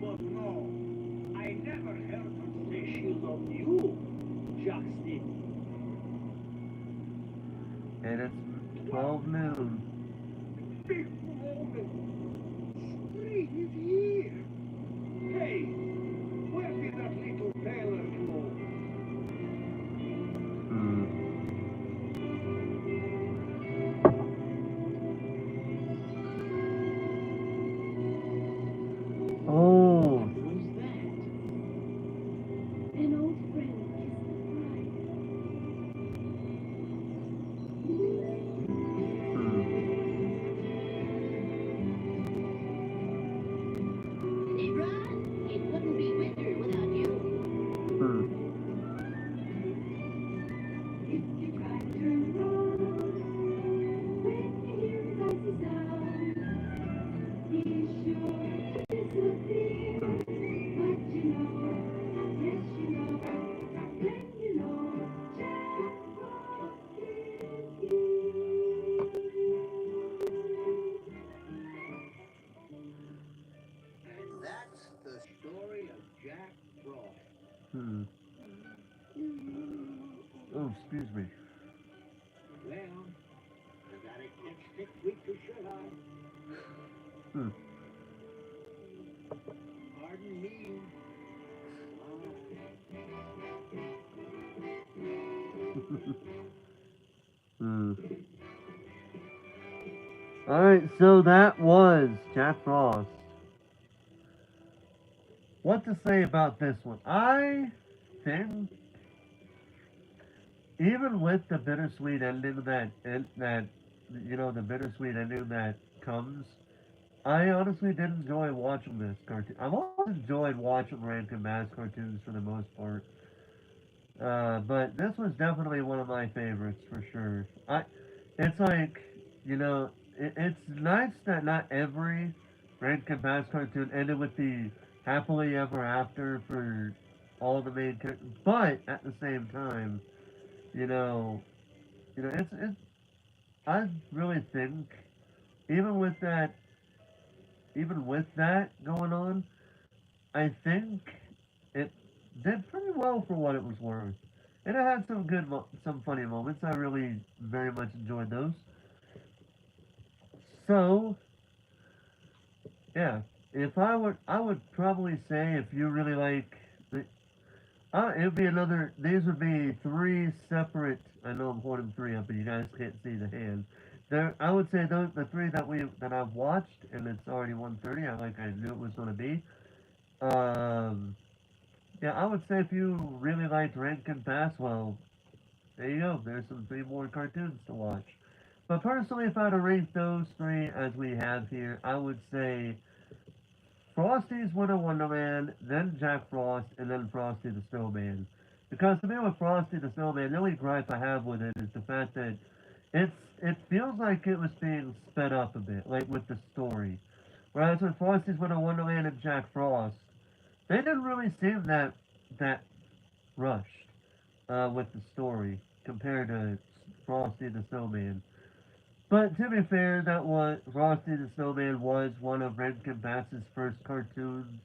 But no, I never heard her say she loved you, Justin. And it's 12 noon. Big moment. Spring is here. Hey, where did that little tailor go? Hmm. Oh, What was that? An old friend kissed the bride. Hey, Rod, it wouldn't be winter without you. If you try to turn around, when you hear his icy sound, he's sure to disappear. But you know, yes you know, then you know, Jack Frost is here. and that's the story of Jack Frost. Hmm. Oh, excuse me. Well, I gotta catch next week to shut eye. Hmm. Pardon me. Hmm. Alright, so that was Jack Frost. What to say about this one? I think, even with the bittersweet ending the bittersweet ending that comes, I honestly did enjoy watching this cartoon. I've always enjoyed watching Rankin Bass cartoons for the most part. But this was definitely one of my favorites for sure. It's like, it's nice that not every Rankin Bass cartoon ended with the happily ever after for all the main characters, but at the same time, you know, it's. I really think even with that, even with that going on, I think it did pretty well for what it was worth. And it had some some funny moments. I really very much enjoyed those. So, yeah, if I would probably say if you really like, it would be these would be three separate, I know I'm holding three up, but you guys can't see the hand. I would say those the three that I've watched, and it's already 1:30. Like I knew it was gonna be. Um, yeah, I would say if you really liked Rankin Bass, well, there you go. There's some three more cartoons to watch. But personally, if I had to rank those three as we have here, I would say Frosty's Winter Wonderland, then Jack Frost, and then Frosty the Snowman. Because to me, with Frosty the Snowman, the only gripe I have with it is the fact that it's it feels like it was being sped up a bit, like with the story. Whereas with Frosty's Winter Wonderland and Jack Frost, they didn't really seem that rushed with the story compared to Frosty the Snowman. But to be fair, that was Frosty the Snowman was one of Rankin Bass's first cartoons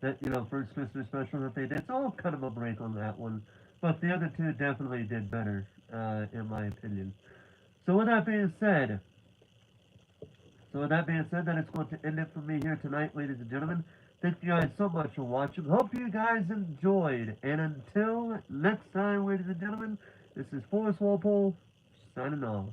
that first Christmas special that they did. So I'll cut him a break on that one. But the other two definitely did better, in my opinion. So with that being said, that is going to end it for me here tonight, ladies and gentlemen. Thank you guys so much for watching. Hope you guys enjoyed. And until next time, ladies and gentlemen, this is Forrest Walpole signing off.